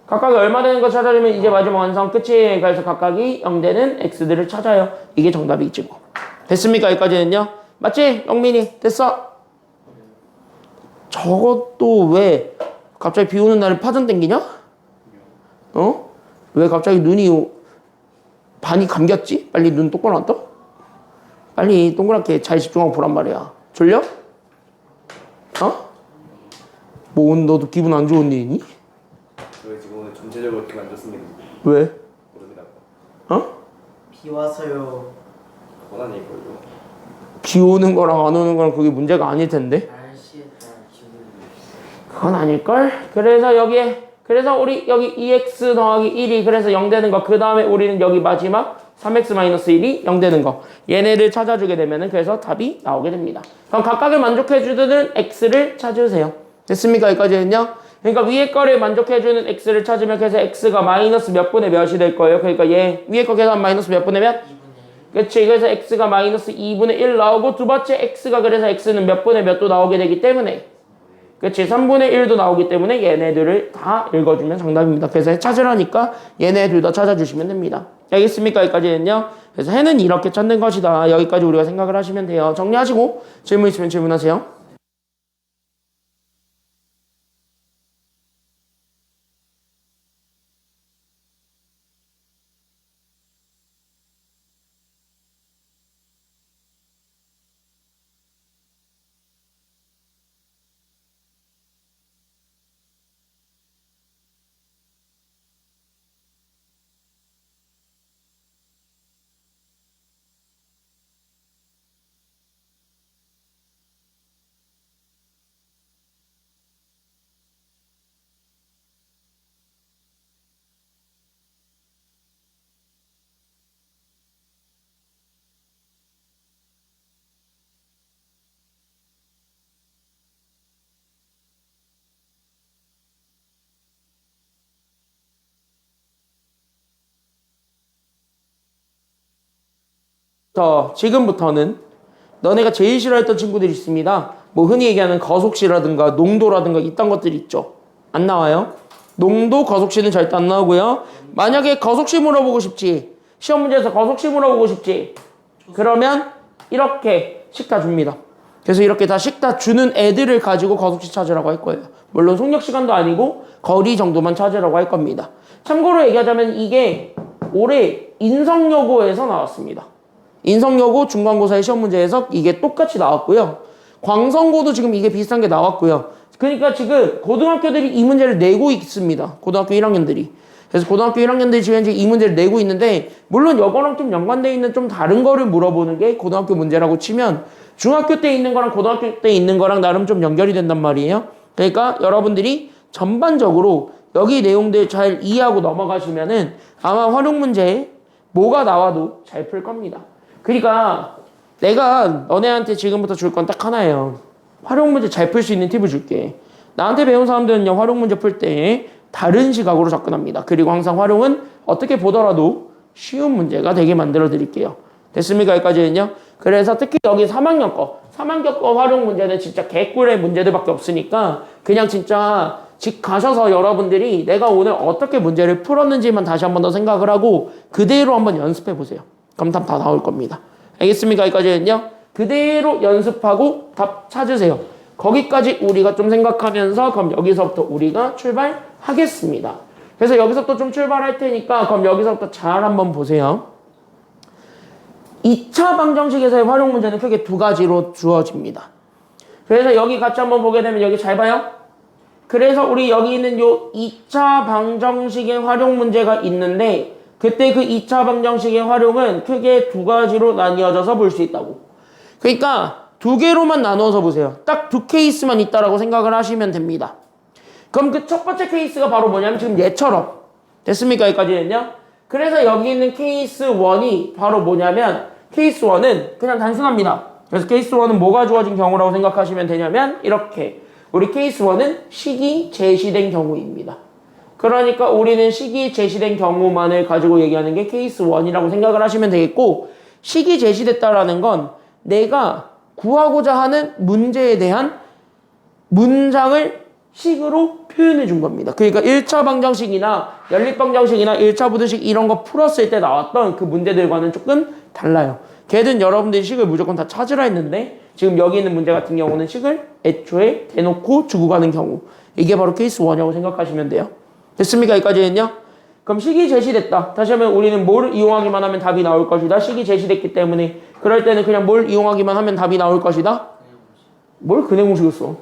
각각이 얼마 되는 거 찾아주면 이제 마지막 완성 끝이에요. 그래서 각각이 0 되는 x들을 찾아요. 이게 정답이지 뭐. 됐습니까? 여기까지는요? 맞지? 영민이 됐어? 저것도 왜 갑자기 비 오는 날에 파전 땡기냐? 어? 왜 갑자기 눈이 반이 감겼지? 빨리 눈 똑바로 안 떠? 빨리 동그랗게 잘 집중하고 보란 말이야. 졸려? 어? 뭐 오늘 너도 기분 안 좋은 일이니? 저희 지금 오늘 전체적으로 기분 안 좋습니다. 왜? 모릅니다. 어? 비 와서요. 원하는 이걸로. 비 오는 거랑 안 오는 거랑 그게 문제가 아닐 텐데? 날씨에 따라 기분이. 그건 아닐걸? 그래서 우리 여기 2x 더하기 1이 그래서 0 되는 거. 그 다음에 우리는 여기 마지막 3x-1이 0 되는 거. 얘네를 찾아주게 되면은 그래서 답이 나오게 됩니다. 그럼 각각을 만족해주는 x를 찾으세요. 됐습니까? 여기까지는요? 그러니까 위에 거를 만족해주는 x를 찾으면 그래서 x가 마이너스 몇 분의 몇이 될 거예요. 그러니까 얘 위에 거 계산 마이너스 몇 분의 몇? 2분의 1. 그치. 그래서 x가 마이너스 2분의 1 나오고 두 번째 x가 그래서 x는 몇 분의 몇도 나오게 되기 때문에 그치. 3분의 1도 나오기 때문에 얘네들을 다 읽어주면 정답입니다. 그래서 찾으라니까 얘네 둘 다 찾아주시면 됩니다. 알겠습니까? 여기까지는요. 그래서 해는 이렇게 찾는 것이다. 여기까지 우리가 생각을 하시면 돼요. 정리하시고 질문 있으면 질문하세요. 지금부터는 너네가 제일 싫어했던 친구들이 있습니다. 뭐 흔히 얘기하는 거속시라든가 농도라든가 이딴 것들이 있죠. 안 나와요. 농도, 거속시는 절대 안 나오고요. 만약에 거속시 물어보고 싶지, 시험 문제에서 거속시 물어보고 싶지, 그러면 이렇게 식 다 줍니다. 그래서 이렇게 다 식 다 주는 애들을 가지고 거속시 찾으라고 할 거예요. 물론 속력 시간도 아니고 거리 정도만 찾으라고 할 겁니다. 참고로 얘기하자면 이게 올해 인성여고에서 나왔습니다. 인성여고 중간고사의 시험 문제에서 이게 똑같이 나왔고요. 광성고도 지금 이게 비슷한 게 나왔고요. 그러니까 지금 고등학교들이 이 문제를 내고 있습니다. 고등학교 1학년들이. 그래서 고등학교 1학년들이 지금 현재 이 문제를 내고 있는데, 물론 이거랑 좀 연관되어 있는 좀 다른 거를 물어보는 게 고등학교 문제라고 치면 중학교 때 있는 거랑 고등학교 때 있는 거랑 나름 좀 연결이 된단 말이에요. 그러니까 여러분들이 전반적으로 여기 내용들 잘 이해하고 넘어가시면은 아마 활용 문제에 뭐가 나와도 잘 풀 겁니다. 그러니까 내가 너네한테 지금부터 줄 건 딱 하나예요. 활용 문제 잘 풀 수 있는 팁을 줄게. 나한테 배운 사람들은요, 활용 문제 풀 때 다른 시각으로 접근합니다. 그리고 항상 활용은 어떻게 보더라도 쉬운 문제가 되게 만들어 드릴게요. 됐습니까? 여기까지는요. 그래서 특히 여기 3학년 거 활용 문제는 진짜 개꿀의 문제들밖에 없으니까 그냥 진짜 집 가셔서 여러분들이 내가 오늘 어떻게 문제를 풀었는지만 다시 한 번 더 생각을 하고 그대로 한번 연습해 보세요. 그럼 답 다 나올 겁니다. 알겠습니까? 여기까지는요. 그대로 연습하고 답 찾으세요. 거기까지 우리가 좀 생각하면서 그럼 여기서부터 우리가 출발하겠습니다. 그래서 여기서부터 좀 출발할 테니까 그럼 여기서부터 잘 한번 보세요. 2차 방정식에서의 활용 문제는 크게 두 가지로 주어집니다. 그래서 여기 같이 한번 보게 되면 여기 잘 봐요. 그래서 우리 여기 있는 요 2차 방정식의 활용 문제가 있는데 그때 그 2차 방정식의 활용은 크게 두 가지로 나뉘어져서 볼 수 있다고. 그러니까 두 개로만 나누어서 보세요. 딱 두 케이스만 있다라고 생각을 하시면 됩니다. 그럼 그 첫 번째 케이스가 바로 뭐냐면 지금 얘처럼. 됐습니까? 여기까지는요. 그래서 여기 있는 케이스 1이 바로 뭐냐면 케이스 1은 그냥 단순합니다. 그래서 케이스 1은 뭐가 주어진 경우라고 생각하시면 되냐면 이렇게 우리 케이스 1은 식이 제시된 경우입니다. 그러니까 우리는 식이 제시된 경우만을 가지고 얘기하는 게 케이스 1이라고 생각을 하시면 되겠고, 식이 제시됐다라는 건 내가 구하고자 하는 문제에 대한 문장을 식으로 표현해 준 겁니다. 그러니까 1차 방정식이나 연립방정식이나 1차 부등식 이런 거 풀었을 때 나왔던 그 문제들과는 조금 달라요. 걔는 여러분들이 식을 무조건 다 찾으라 했는데 지금 여기 있는 문제 같은 경우는 식을 애초에 대놓고 주고 가는 경우, 이게 바로 케이스 1이라고 생각하시면 돼요. 됐습니까? 여기까지는요. 그럼 식이 제시됐다. 다시 하면 우리는 뭘 이용하기만 하면 답이 나올 것이다. 식이 제시됐기 때문에 그럴 때는 그냥 뭘 이용하기만 하면 답이 나올 것이다. 뭘 근해 공식을 써.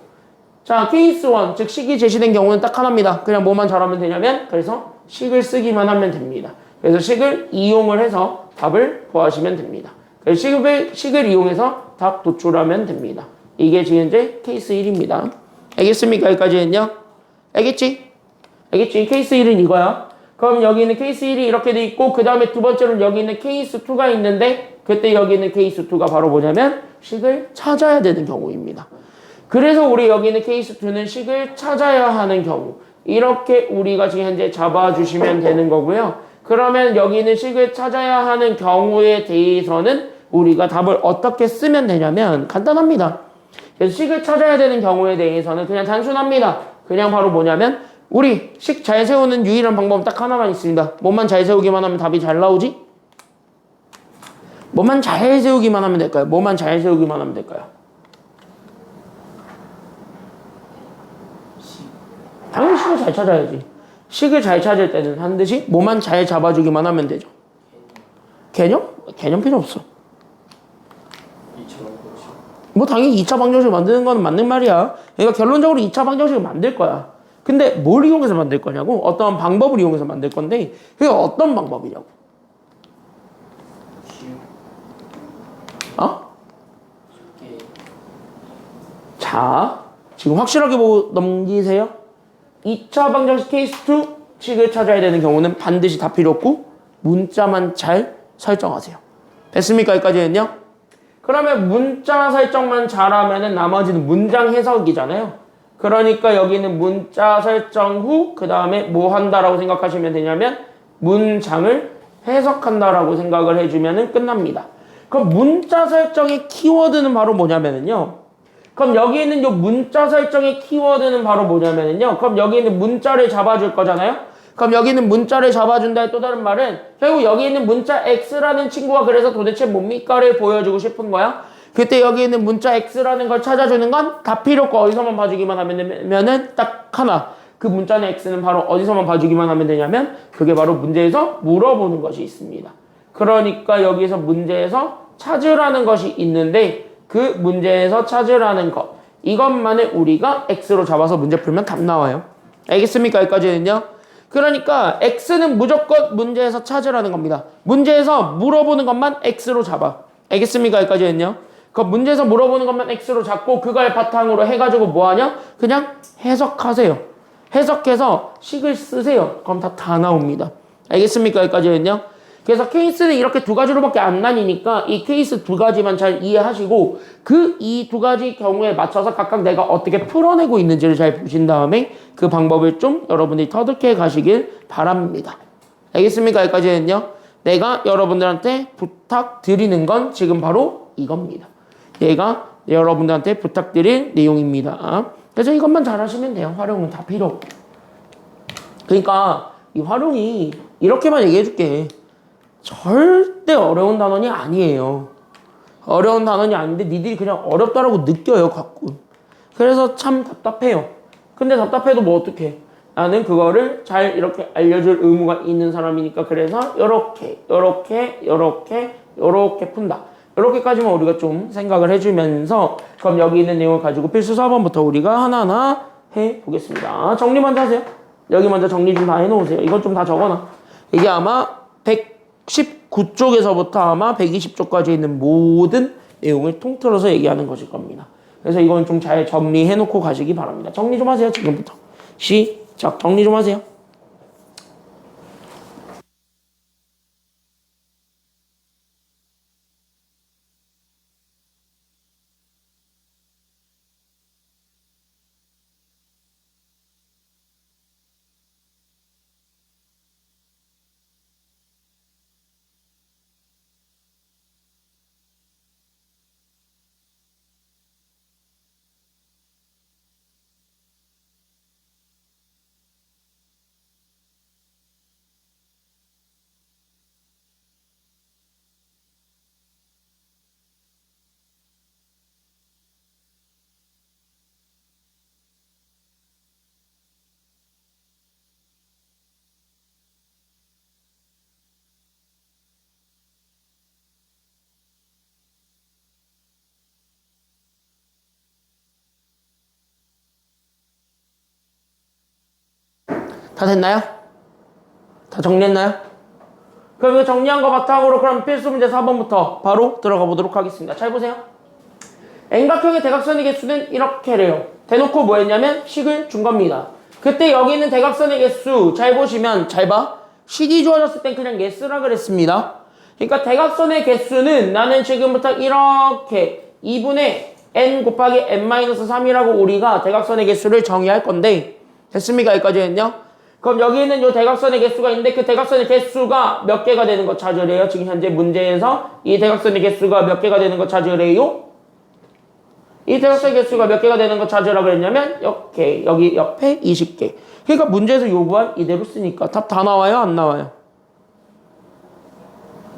자, 케이스 1, 즉 식이 제시된 경우는 딱 하나입니다. 그냥 뭐만 잘하면 되냐면 그래서 식을 쓰기만 하면 됩니다. 그래서 식을 이용을 해서 답을 구하시면 됩니다. 그래서 식을 이용해서 답 도출하면 됩니다. 이게 지금 이제 케이스 1입니다. 알겠습니까? 여기까지는요. 알겠지? 케이스 1은 이거야. 그럼 여기 있는 케이스 1이 이렇게 돼 있고 그 다음에 두 번째로는 여기 있는 케이스 2가 있는데 그때 여기 있는 케이스 2가 바로 뭐냐면 식을 찾아야 되는 경우입니다. 그래서 우리 여기 있는 케이스 2는 식을 찾아야 하는 경우, 이렇게 우리가 지금 현재 잡아주시면 되는 거고요. 그러면 여기 있는 식을 찾아야 하는 경우에 대해서는 우리가 답을 어떻게 쓰면 되냐면 간단합니다. 그래서 식을 찾아야 되는 경우에 대해서는 그냥 단순합니다. 그냥 바로 뭐냐면 우리 식 잘 세우는 유일한 방법은 딱 하나만 있습니다. 뭐만 잘 세우기만 하면 답이 잘 나오지? 뭐만 잘 세우기만 하면 될까요? 뭐만 잘 세우기만 하면 될까요? 당연히 식을 잘 찾아야지. 식을 잘 찾을 때는 반드시 뭐만 잘 잡아주기만 하면 되죠. 개념? 개념 필요 없어. 뭐 당연히 2차 방정식을 만드는 건 맞는 말이야. 그러니까 결론적으로 2차 방정식을 만들 거야. 근데 뭘 이용해서 만들 거냐고? 어떤 방법을 이용해서 만들 건데 그게 어떤 방법이냐고? 자, 지금 확실하게 보고 넘기세요. 2차 방정식 케이스 2 식을 찾아야 되는 경우는 반드시 다 필요 없고 문자만 잘 설정하세요. 됐습니까? 여기까지는요. 그러면 문자 설정만 잘하면은 나머지는 문장 해석이잖아요. 그러니까 여기는 문자 설정 후 그 다음에 뭐 한다라고 생각하시면 되냐면 문장을 해석한다라고 생각을 해주면은 끝납니다. 그럼 문자 설정의 키워드는 바로 뭐냐면은요. 그럼 여기 있는 요 문자 설정의 키워드는 바로 뭐냐면은요. 그럼 여기 있는 문자를 잡아줄 거잖아요. 그럼 여기 있는 문자를 잡아준다의 또 다른 말은 결국 여기 있는 문자 x라는 친구가 그래서 도대체 뭡니까를 보여주고 싶은 거야. 그때 여기 있는 문자 x라는 걸 찾아주는 건 다 필요 없고 어디서만 봐주기만 하면은 딱 하나. 그 문자는 x는 바로 어디서만 봐주기만 하면 되냐면 그게 바로 문제에서 물어보는 것이 있습니다. 그러니까 여기서 문제에서 찾으라는 것이 있는데 그 문제에서 찾으라는 것 이것만을 우리가 x로 잡아서 문제 풀면 답 나와요. 알겠습니까? 여기까지는요. 그러니까 x는 무조건 문제에서 찾으라는 겁니다. 문제에서 물어보는 것만 x로 잡아. 알겠습니까? 여기까지는요. 그 문제에서 물어보는 것만 x로 잡고 그걸 바탕으로 해가지고 뭐하냐? 그냥 해석하세요. 해석해서 식을 쓰세요. 그럼 다 나옵니다. 알겠습니까? 여기까지는요. 그래서 케이스는 이렇게 두 가지로밖에 안 나뉘니까 이 케이스 두 가지만 잘 이해하시고 그 이 두 가지 경우에 맞춰서 각각 내가 어떻게 풀어내고 있는지를 잘 보신 다음에 그 방법을 좀 여러분들이 터득해 가시길 바랍니다. 알겠습니까? 여기까지는요. 내가 여러분들한테 부탁드리는 건 지금 바로 이겁니다. 얘가 여러분들한테 부탁드릴 내용입니다. 그래서 이것만 잘 하시면 돼요. 활용은 다 필요 없고. 그러니까 이 활용이 이렇게만 얘기해 줄게. 절대 어려운 단원이 아니에요. 어려운 단원이 아닌데 니들이 그냥 어렵다라고 느껴요. 가끔. 그래서 참 답답해요. 근데 답답해도 뭐 어떡해. 나는 그거를 잘 이렇게 알려줄 의무가 있는 사람이니까 그래서 요렇게 푼다. 이렇게까지만 우리가 좀 생각을 해주면서 그럼 여기 있는 내용을 가지고 필수 4번부터 우리가 하나하나 해보겠습니다. 정리 먼저 하세요. 여기 먼저 정리 좀 다 해놓으세요. 이건 좀 다 적어놔. 이게 아마 119쪽에서부터 아마 120쪽까지 있는 모든 내용을 통틀어서 얘기하는 것일 겁니다. 그래서 이건 좀 잘 정리해놓고 가시기 바랍니다. 정리 좀 하세요. 지금부터. 시작. 정리 좀 하세요. 다 됐나요? 다 정리했나요? 그럼 이거 정리한 거 바탕으로 그럼 필수 문제 4번부터 바로 들어가 보도록 하겠습니다. 잘 보세요. N각형의 대각선의 개수는 이렇게래요. 대놓고 뭐 했냐면 식을 준 겁니다. 그때 여기 있는 대각선의 개수 잘 보시면 잘 봐. 식이 주어졌을 땐 그냥 예스라 그랬습니다. 그러니까 대각선의 개수는 나는 지금부터 이렇게 2분의 n 곱하기 n-3이라고 우리가 대각선의 개수를 정의할 건데 됐습니까? 여기까지는요. 그럼 여기 있는 이 대각선의 개수가 있는데 그 대각선의 개수가 몇 개가 되는 거 찾으래요? 지금 현재 문제에서 이 대각선의 개수가 몇 개가 되는 거 찾으래요? 이 대각선의 개수가 몇 개가 되는 거 찾으라고 그랬냐면 이렇게 여기 옆에 20개. 그러니까 문제에서 요구한 이대로 쓰니까 답 다 나와요? 안 나와요?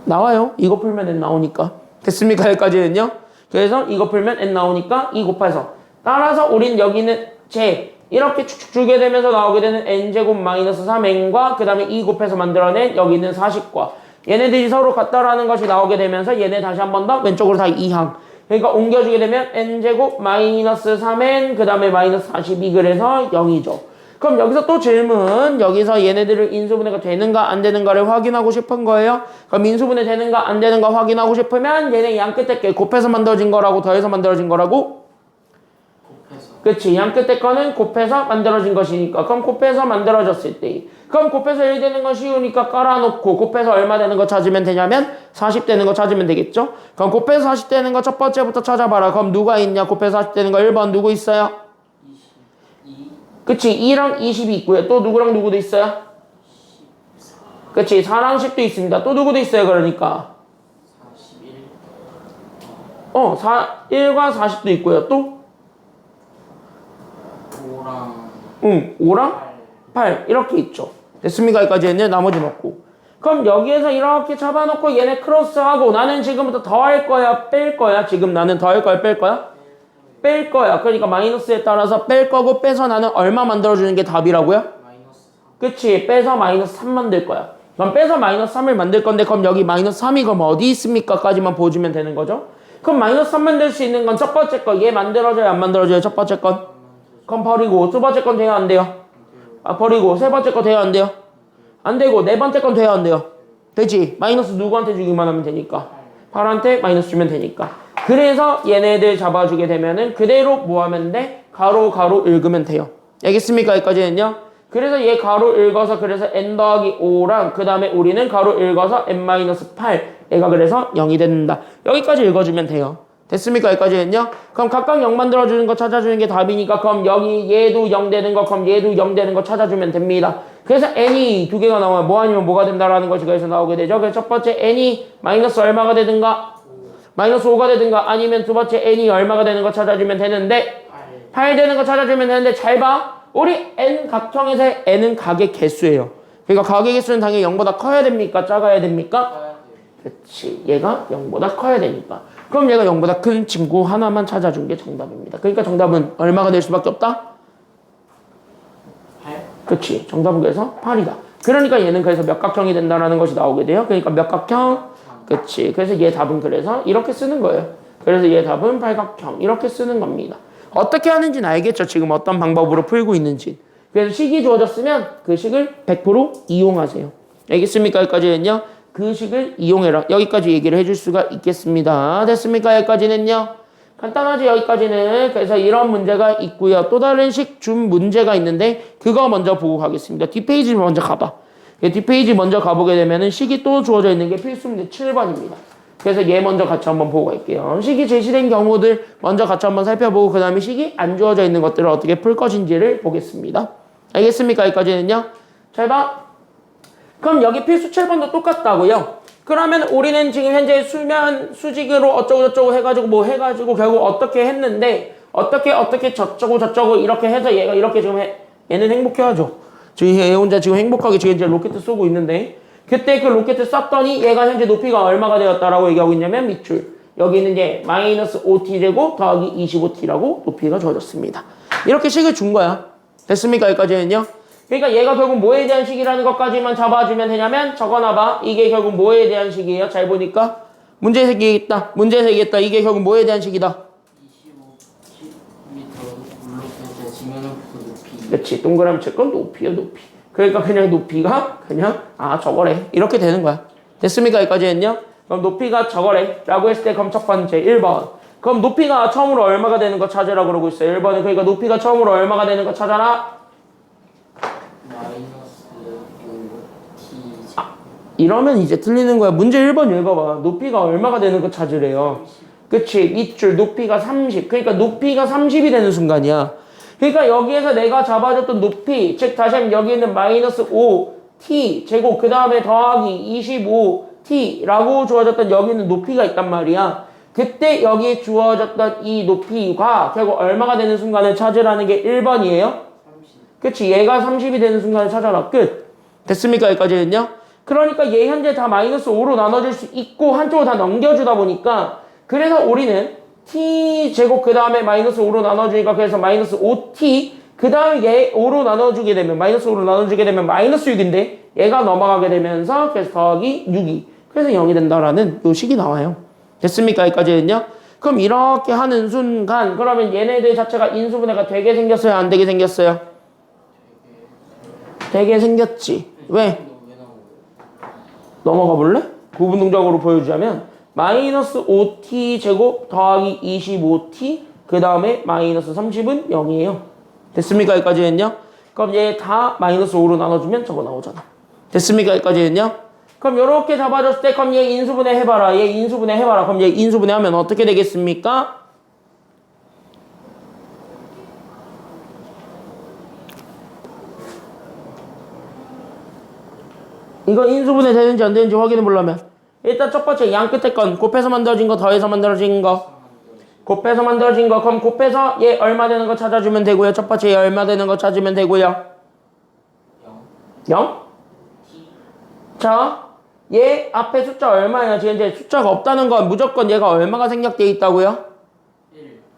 나와요. 이거 풀면 n 나오니까. 됐습니까? 여기까지는요. 그래서 이거 풀면 n 나오니까 2 곱해서 따라서 우린 여기는 제 이렇게 축축 줄게 되면서 나오게 되는 n제곱 마이너스 3n과 그 다음에 2 곱해서 만들어낸 여기 있는 40과 얘네들이 서로 같다라는 것이 나오게 되면서 얘네 다시 한 번 더 왼쪽으로 다 2항. 그러니까 옮겨주게 되면 n제곱 마이너스 3n 그 다음에 마이너스 42 그래서 0이죠. 그럼 여기서 또 질문. 여기서 얘네들을 인수분해가 되는가 안 되는가를 확인하고 싶은 거예요. 그럼 인수분해 되는가 안 되는가 확인하고 싶으면 얘네 양 끝에 게 곱해서 만들어진 거라고 더해서 만들어진 거라고? 그치. 양 끝에 거는 곱해서 만들어진 것이니까. 그럼 곱해서 만들어졌을 때. 그럼 곱해서 1 되는 건 쉬우니까 깔아놓고 곱해서 얼마 되는 거 찾으면 되냐면 40 되는 거 찾으면 되겠죠? 그럼 곱해서 40 되는 거 첫 번째부터 찾아봐라. 그럼 누가 있냐? 곱해서 40 되는 거 1번 누구 있어요? 22. 그치. 2랑 20이 있고요. 또 누구랑 누구도 있어요? 14. 그치. 4랑 10도 있습니다. 또 누구도 있어요. 그러니까 41. 1과 40도 있고요. 또 5랑 5랑 8. 8 이렇게 있죠. 됐습니까? 여기까지 했네. 나머지 넣고. 그럼 여기에서 이렇게 잡아놓고 얘네 크로스하고 나는 지금부터 더할 거야, 뺄 거야? 지금 나는 더할 거야, 뺄 거야? 뺄 거야. 그러니까 마이너스에 따라서 뺄 거고 빼서 나는 얼마 만들어주는 게 답이라고요? 마이너스 3. 그치. 빼서 마이너스 3 만들 거야. 그럼 빼서 마이너스 3을 만들 건데 그럼 여기 마이너스 3이 그럼 어디 있습니까? 까지만 보여주면 되는 거죠. 그럼 마이너스 3 만들 수 있는 건 첫 번째 거. 얘 만들어져요, 안 만들어져요? 첫 번째 건. 그럼 버리고 두 번째 건 돼요, 안 돼요? 버리고 세 번째 거 돼요, 안 돼요? 안 되고 네 번째 건 돼요, 안 돼요? 되지. 마이너스 누구한테 주기만 하면 되니까. 8한테 마이너스 주면 되니까. 그래서 얘네들 잡아주게 되면은 그대로 뭐 하면 돼? 가로 가로 읽으면 돼요. 알겠습니까? 여기까지는요. 그래서 얘 가로 읽어서 그래서 n 더하기 5랑 그 다음에 우리는 가로 읽어서 n-8 얘가 그래서 0이 된다. 여기까지 읽어주면 돼요. 됐습니까? 여기까지는요. 그럼 각각 0 만들어주는 거 찾아주는 게 답이니까 그럼 여기 얘도 0 되는 거 그럼 얘도 0 되는 거 찾아주면 됩니다. 그래서 n이 두 개가 나오면 뭐 아니면 뭐가 된다라는 것이 그래서 나오게 되죠. 그래서 첫 번째 n이 마이너스 얼마가 되든가 마이너스 5가 되든가 아니면 두 번째 n이 얼마가 되는 거 찾아주면 되는데 8 되는 거 찾아주면 되는데 잘 봐. 우리 n 각형에서 n은 각의 개수예요. 그러니까 각의 개수는 당연히 0보다 커야 됩니까? 작아야 됩니까? 그렇지. 얘가 0보다 커야 되니까. 그럼 얘가 0보다 큰 친구 하나만 찾아준 게 정답입니다. 그러니까 정답은 얼마가 될 수밖에 없다? 8. 그렇지. 정답은 그래서 8이다. 그러니까 얘는 그래서 몇 각형이 된다라는 것이 나오게 돼요. 그러니까 몇 각형? 그렇지. 그래서 얘 답은 그래서 이렇게 쓰는 거예요. 그래서 얘 답은 팔각형 이렇게 쓰는 겁니다. 어떻게 하는지는 알겠죠? 지금 어떤 방법으로 풀고 있는지. 그래서 식이 주어졌으면 그 식을 100% 이용하세요. 알겠습니까? 여기까지는요. 그 식을 이용해라. 여기까지 얘기를 해줄 수가 있겠습니다. 됐습니까? 여기까지는요. 간단하지 여기까지는. 그래서 이런 문제가 있고요. 또 다른 식 준 문제가 있는데 그거 먼저 보고 가겠습니다. 뒷페이지 먼저 가봐. 뒷페이지 먼저 가보게 되면은 식이 또 주어져 있는 게 필수 문제 7번입니다. 그래서 얘 먼저 같이 한번 보고 갈게요. 식이 제시된 경우들 먼저 같이 한번 살펴보고 그 다음에 식이 안 주어져 있는 것들을 어떻게 풀 것인지를 보겠습니다. 알겠습니까? 여기까지는요. 잘 봐. 그럼 여기 필수 7번도 똑같다고요. 그러면 우리는 지금 현재 수직으로 어쩌고저쩌고 해가지고 뭐 해가지고 결국 어떻게 했는데 어떻게 저쩌고 이렇게 해서 얘가 이렇게 지금 얘는 행복해하죠. 지금 얘 혼자 지금 행복하게 지금 이제 로켓 쏘고 있는데 그때 그 로켓 쐈더니 얘가 현재 높이가 얼마가 되었다라고 얘기하고 있냐면 밑줄 여기는 이제 마이너스 5t 제곱 더하기 25t라고 높이가 주어졌습니다. 이렇게 식을 준 거야. 됐습니까? 여기까지는요. 그러니까 얘가 결국 뭐에 대한 식이라는 것까지만 잡아주면 되냐면 적어놔봐. 이게 결국 뭐에 대한 식이에요? 잘 보니까 문제 세계겠다. 이게 결국 뭐에 대한 식이다. 25km 로켓에 지면으로부터 높이. 그렇지. 동그라미 칠 건 높이요, 높이. 그러니까 그냥 높이가 그냥 저거래. 이렇게 되는 거야. 됐습니까? 여기까지는요. 그럼 높이가 저거래. 라고 했을 때 그럼 첫 번째 1번. 그럼 높이가 처음으로 얼마가 되는 거 찾으라 그러고 있어요. 1번은 그러니까 높이가 처음으로 얼마가 되는 거 찾아라. 마이너스 5t. 이러면 이제 틀리는 거야. 문제 1번 읽어봐. 높이가 얼마가 되는 거 찾으래요. 그치. 밑줄 높이가 30. 그러니까 높이가 30이 되는 순간이야. 그러니까 여기에서 내가 잡아줬던 높이, 즉 다시 하면 여기 있는 마이너스 5t 제곱 그 다음에 더하기 25t라고 주어졌던 여기 있는 높이가 있단 말이야. 그때 여기 주어졌던 이 높이가 결국 얼마가 되는 순간을 찾으라는 게 1번이에요. 30. 그치. 얘가 30이 되는 순간을 찾아라. 끝. 됐습니까? 여기까지는요. 그러니까 얘 현재 다 마이너스 5로 나눠줄 수 있고 한쪽으로 다 넘겨주다 보니까 그래서 우리는 t 제곱 그 다음에 마이너스 5로 나눠주니까 그래서 마이너스 5t 그 다음에 얘 5로 나눠주게 되면 마이너스 5로 나눠주게 되면 마이너스 6인데 얘가 넘어가게 되면서 그래서 더하기 6이 그래서 0이 된다라는 요 식이 나와요. 됐습니까? 여기까지는요. 그럼 이렇게 하는 순간 그러면 얘네들 자체가 인수분해가 되게 생겼어요? 안 되게 생겼어요? 되게 생겼지. 왜? 넘어가 볼래? 부분동작으로 보여주자면 마이너스 5t 제곱 더하기 25t 그 다음에 마이너스 30은 0이에요. 됐습니까? 여기까지는요. 그럼 얘 다 마이너스 5로 나눠주면 저거 나오잖아. 됐습니까? 여기까지는요. 그럼 이렇게 잡아줬을 때 그럼 얘 인수분해 해봐라. 얘 인수분해 해봐라. 그럼 얘 인수분해 하면 어떻게 되겠습니까? 이거 인수분해 되는지 안 되는지 확인해 보려면 일단 첫 번째 양 끝에 건 곱해서 만들어진 거 더해서 만들어진 거 곱해서 만들어진 거. 그럼 곱해서 얘 얼마 되는 거 찾아주면 되고요. 첫 번째 얘 얼마 되는 거 찾으면 되고요. 0? 자, 얘 앞에 숫자 얼마야? 지금 이제 숫자가 없다는 건 무조건 얘가 얼마가 생략되어 있다고요?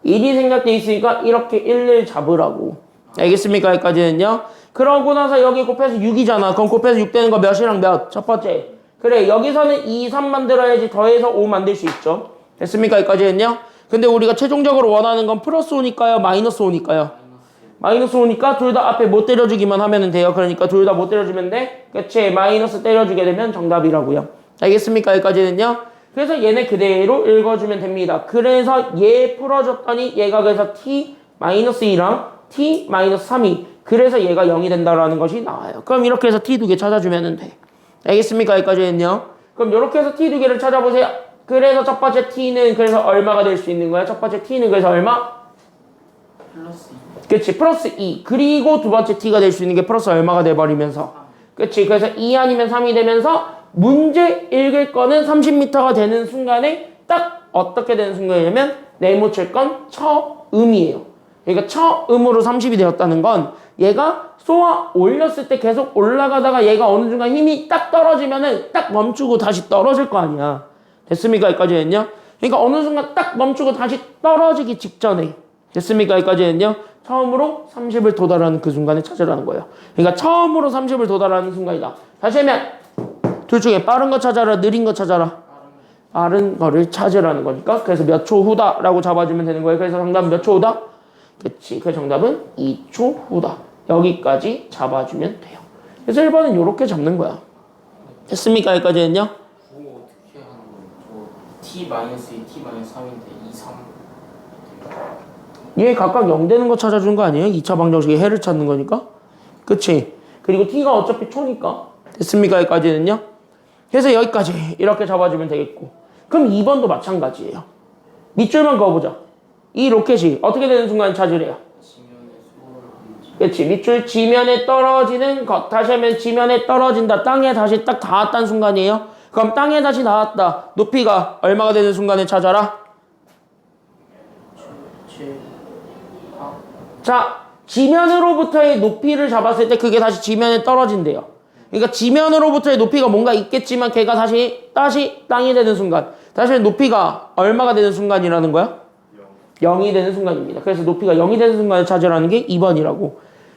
1이 생략되어 있으니까 이렇게 1을 잡으라고. 알겠습니까? 여기까지는요. 그러고 나서 여기 곱해서 6이잖아. 그럼 곱해서 6 되는 거 몇이랑 몇? 첫 번째. 그래, 여기서는 2, 3 만들어야지 더해서 5 만들 수 있죠. 됐습니까? 여기까지는요. 근데 우리가 최종적으로 원하는 건 플러스 5니까요? 마이너스 5니까요? 마이너스 5니까 둘 다 앞에 못 때려주기만 하면 돼요. 그러니까 둘 다 못 때려주면 돼. 그치? 마이너스 때려주게 되면 정답이라고요. 알겠습니까? 여기까지는요. 그래서 얘네 그대로 읽어주면 됩니다. 그래서 얘 풀어줬더니 얘가 그래서 t-2랑 t-3이 그래서 얘가 0이 된다라는 것이 나와요. 그럼 이렇게 해서 t 두 개 찾아주면 돼. 알겠습니까? 여기까지는요. 그럼 이렇게 해서 t 두 개를 찾아보세요. 그래서 첫 번째 t는 그래서 얼마가 될 수 있는 거야? 첫 번째 t는 그래서 얼마? 플러스 2. 그치, 플러스 2. 그리고 두 번째 t가 될 수 있는 게 플러스 얼마가 돼버리면서. 그치, 그래서 2 아니면 3이 되면서 문제 읽을 거는 30m가 되는 순간에 딱 어떻게 되는 순간이냐면 네모칠 건 처음이에요. 그러니까 처음으로 30이 되었다는 건 얘가 쏘아 올렸을 때 계속 올라가다가 얘가 어느 순간 힘이 딱 떨어지면은 딱 멈추고 다시 떨어질 거 아니야. 됐습니까? 여기까지는요. 그러니까 어느 순간 딱 멈추고 다시 떨어지기 직전에. 됐습니까? 여기까지는요. 처음으로 30을 도달하는 그 순간에 찾으라는 거예요. 그러니까 처음으로 30을 도달하는 순간이다. 다시 하면 둘 중에 빠른 거 찾아라, 느린 거 찾아라. 빠른 거를 찾으라는 거니까 그래서 몇 초 후다라고 잡아주면 되는 거예요. 그래서 정답은 몇 초 후다? 그치. 그 정답은 2초 후다. 여기까지 잡아주면 돼요. 그래서 1번은 이렇게 잡는 거야. 됐습니까? 여기까지는요? 그거 어떻게 하는 거예요? 저 t-2, t-3인데 2, 3. 얘 각각 0 되는 거 찾아주는 거 아니에요? 2차 방정식의 해를 찾는 거니까. 그치? 그리고 t가 어차피 초니까. 됐습니까? 여기까지는요? 그래서 여기까지 이렇게 잡아주면 되겠고. 그럼 2번도 마찬가지예요. 밑줄만 그어보자. 이 로켓이 어떻게 되는 순간 찾으래요? 지면에 소를 그치? 밑줄 지면에 떨어지는 것. 다시 하면 지면에 떨어진다. 땅에 다시 딱 닿았다는 순간이에요. 그럼 땅에 다시 닿았다. 높이가 얼마가 되는 순간에 찾아라? 자, 지면으로부터의 높이를 잡았을 때 그게 다시 지면에 떨어진대요. 그러니까 지면으로부터의 높이가 뭔가 있겠지만 걔가 다시 땅이 되는 순간. 다시 높이가 얼마가 되는 순간이라는 거야? 0이 되는 순간입니다. 그래서 높이가 0이 되는 순간을 찾으라는 게 2번이라고.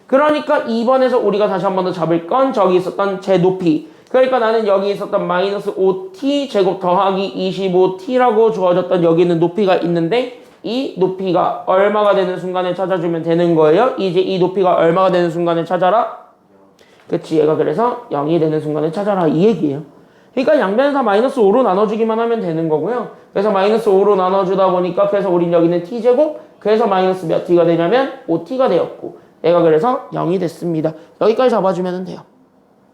그러니까 2번에서 우리가 다시 한 번 더 잡을 건 저기 있었던 제 높이. 그러니까 나는 여기 있었던 마이너스 5t 제곱 더하기 25t라고 주어졌던 여기 있는 높이가 있는데 이 높이가 얼마가 되는 순간에 찾아주면 되는 거예요. 이제 이 높이가 얼마가 되는 순간에 찾아라. 그치, 얘가 그래서 0이 되는 순간에 찾아라 이 얘기예요. 그러니까 양변을 다 마이너스 5로 나눠주기만 하면 되는 거고요. 그래서 마이너스 5로 나눠주다 보니까 그래서 우린 여기는 t제곱 그래서 마이너스 몇 t가 되냐면 5t가 되었고 얘가 그래서 0이 됐습니다. 여기까지 잡아주면 돼요.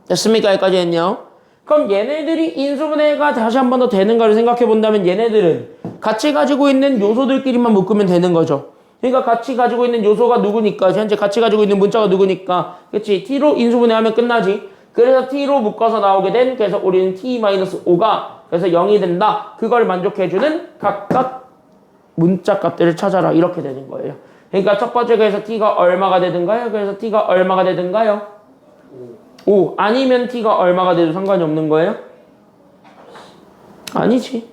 됐습니까? 여기까지는요. 그럼 얘네들이 인수분해가 다시 한 번 더 되는가를 생각해 본다면 얘네들은 같이 가지고 있는 요소들끼리만 묶으면 되는 거죠. 그러니까 같이 가지고 있는 요소가 누구니까 현재 같이 가지고 있는 문자가 누구니까 그치? t로 인수분해하면 끝나지. 그래서 t로 묶어서 나오게 된 그래서 우리는 t-5가 그래서 0이 된다. 그걸 만족해주는 각각 문자 값들을 찾아라 이렇게 되는 거예요. 그러니까 첫 번째 그래서 t가 얼마가 되든가요? 그래서 t가 얼마가 되든가요? 5. 아니면 t가 얼마가 돼도 상관이 없는 거예요? 아니지.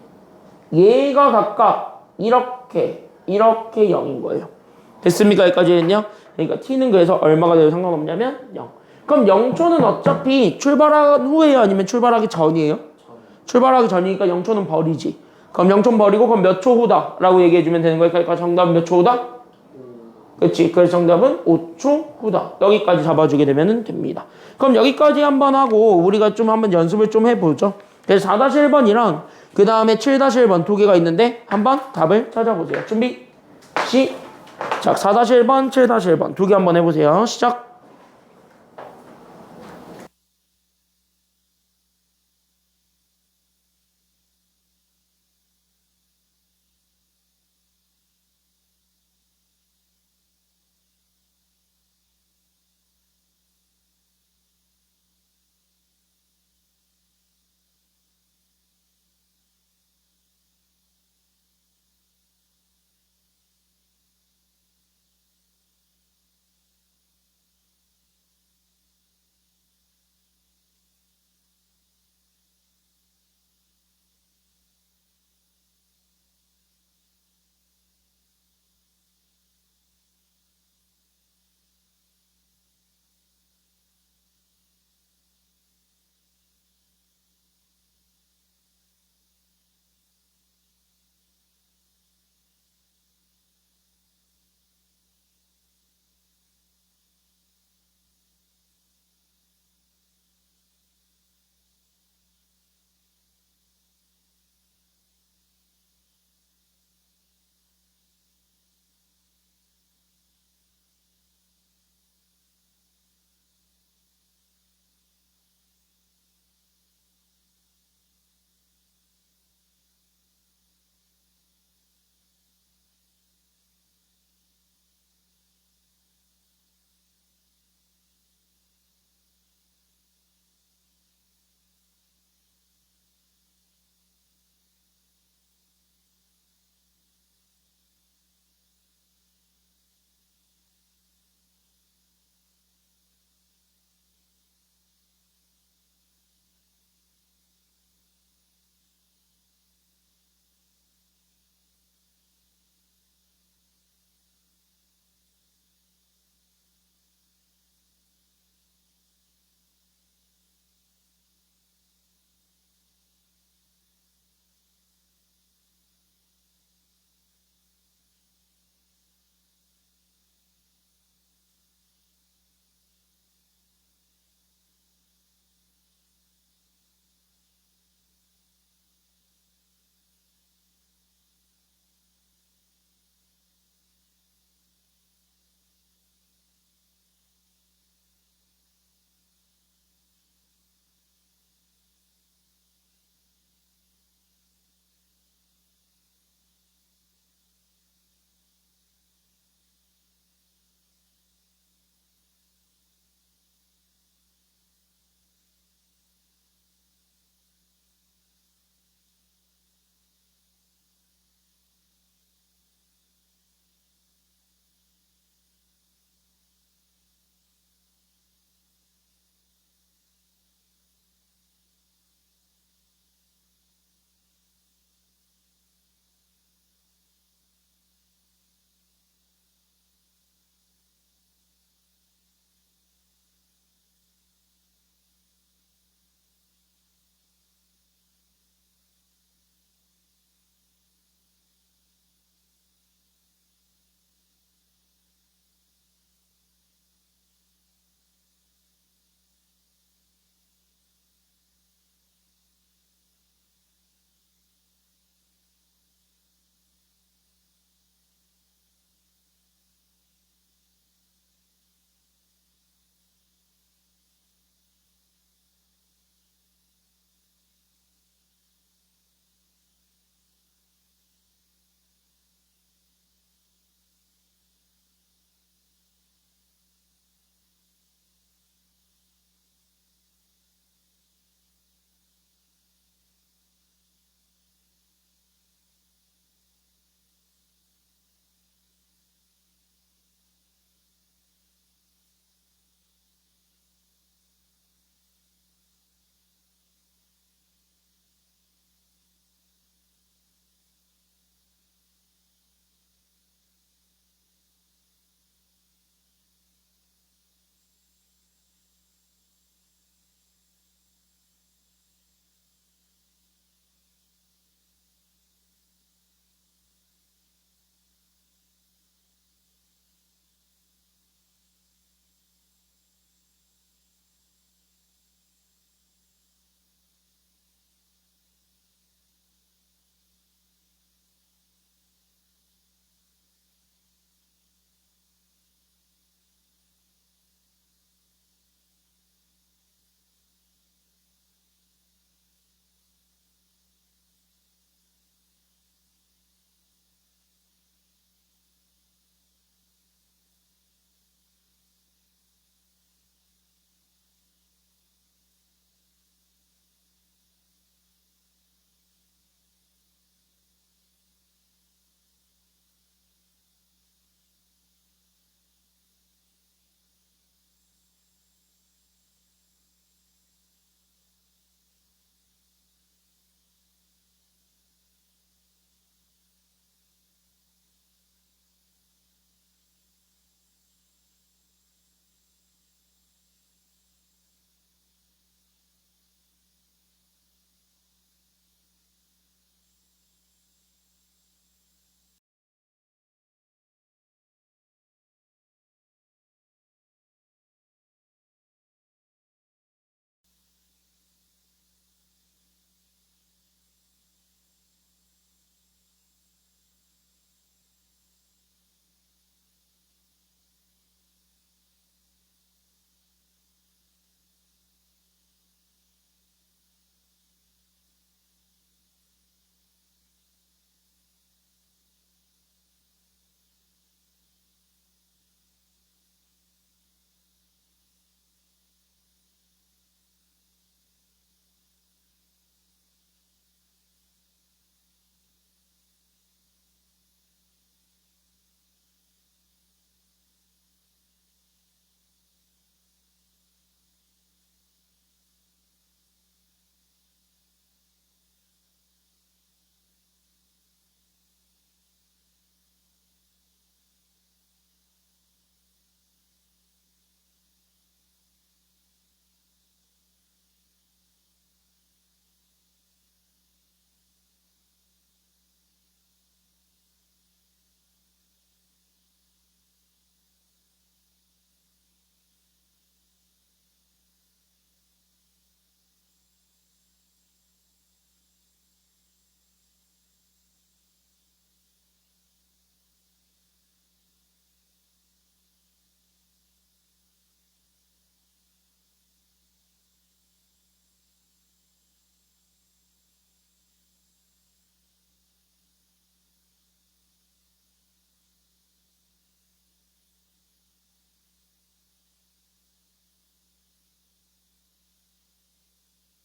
얘가 각각 이렇게 0인 거예요. 됐습니까? 여기까지는요. 그러니까 t는 그래서 얼마가 돼도 상관없냐면 0. 그럼 0초는 어차피 출발한 후에요? 아니면 출발하기 전이에요? 출발하기 전이니까 0초는 버리지. 그럼 0초 버리고 그럼 몇 초 후다? 라고 얘기해주면 되는 거예요. 그러니까 정답은 몇 초 후다? 그치. 그래서 정답은 5초 후다. 여기까지 잡아주게 되면 됩니다. 그럼 여기까지 한번 하고 우리가 좀 한번 연습을 좀 해보죠. 그래서 4-1번이랑 그 다음에 7-1번 두 개가 있는데 한번 답을 찾아보세요. 준비 시작. 4-1번, 7-1번 두 개 한번 해보세요. 시작.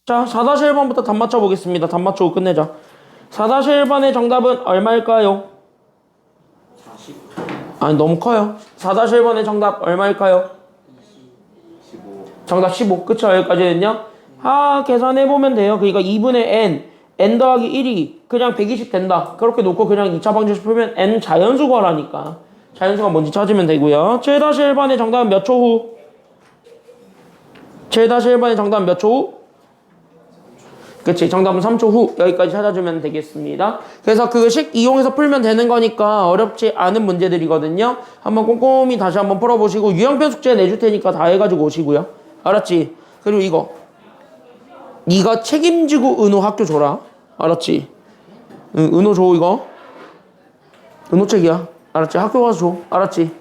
자, 4-1번부터 답 맞춰보겠습니다. 답 맞추고 끝내자. 4-1번의 정답은 얼마일까요? 40, 아니, 너무 커요. 4-1번의 정답 얼마일까요? 15. 정답 15. 그쵸? 여기까지는요? 계산해보면 돼요. 그러니까 2분의 n 더하기 1이 그냥 120 된다. 그렇게 놓고 그냥 2차 방정식 풀면 n 자연수 구하라니까. 자연수가 뭔지 찾으면 되고요. 7-1번의 정답은 몇 초 후? 7-1번의 정답은 몇 초 후? 그치, 정답은 3초 후. 여기까지 찾아주면 되겠습니다. 그래서 그 식 이용해서 풀면 되는 거니까 어렵지 않은 문제들이거든요. 한번 꼼꼼히 다시 한번 풀어보시고 유형편 숙제 내줄 테니까 다 해가지고 오시고요. 알았지? 그리고 이거 네가 책임지고 은호 학교 줘라. 알았지? 응, 은호 줘 이거. 은호 책이야. 알았지? 학교 가서 줘. 알았지?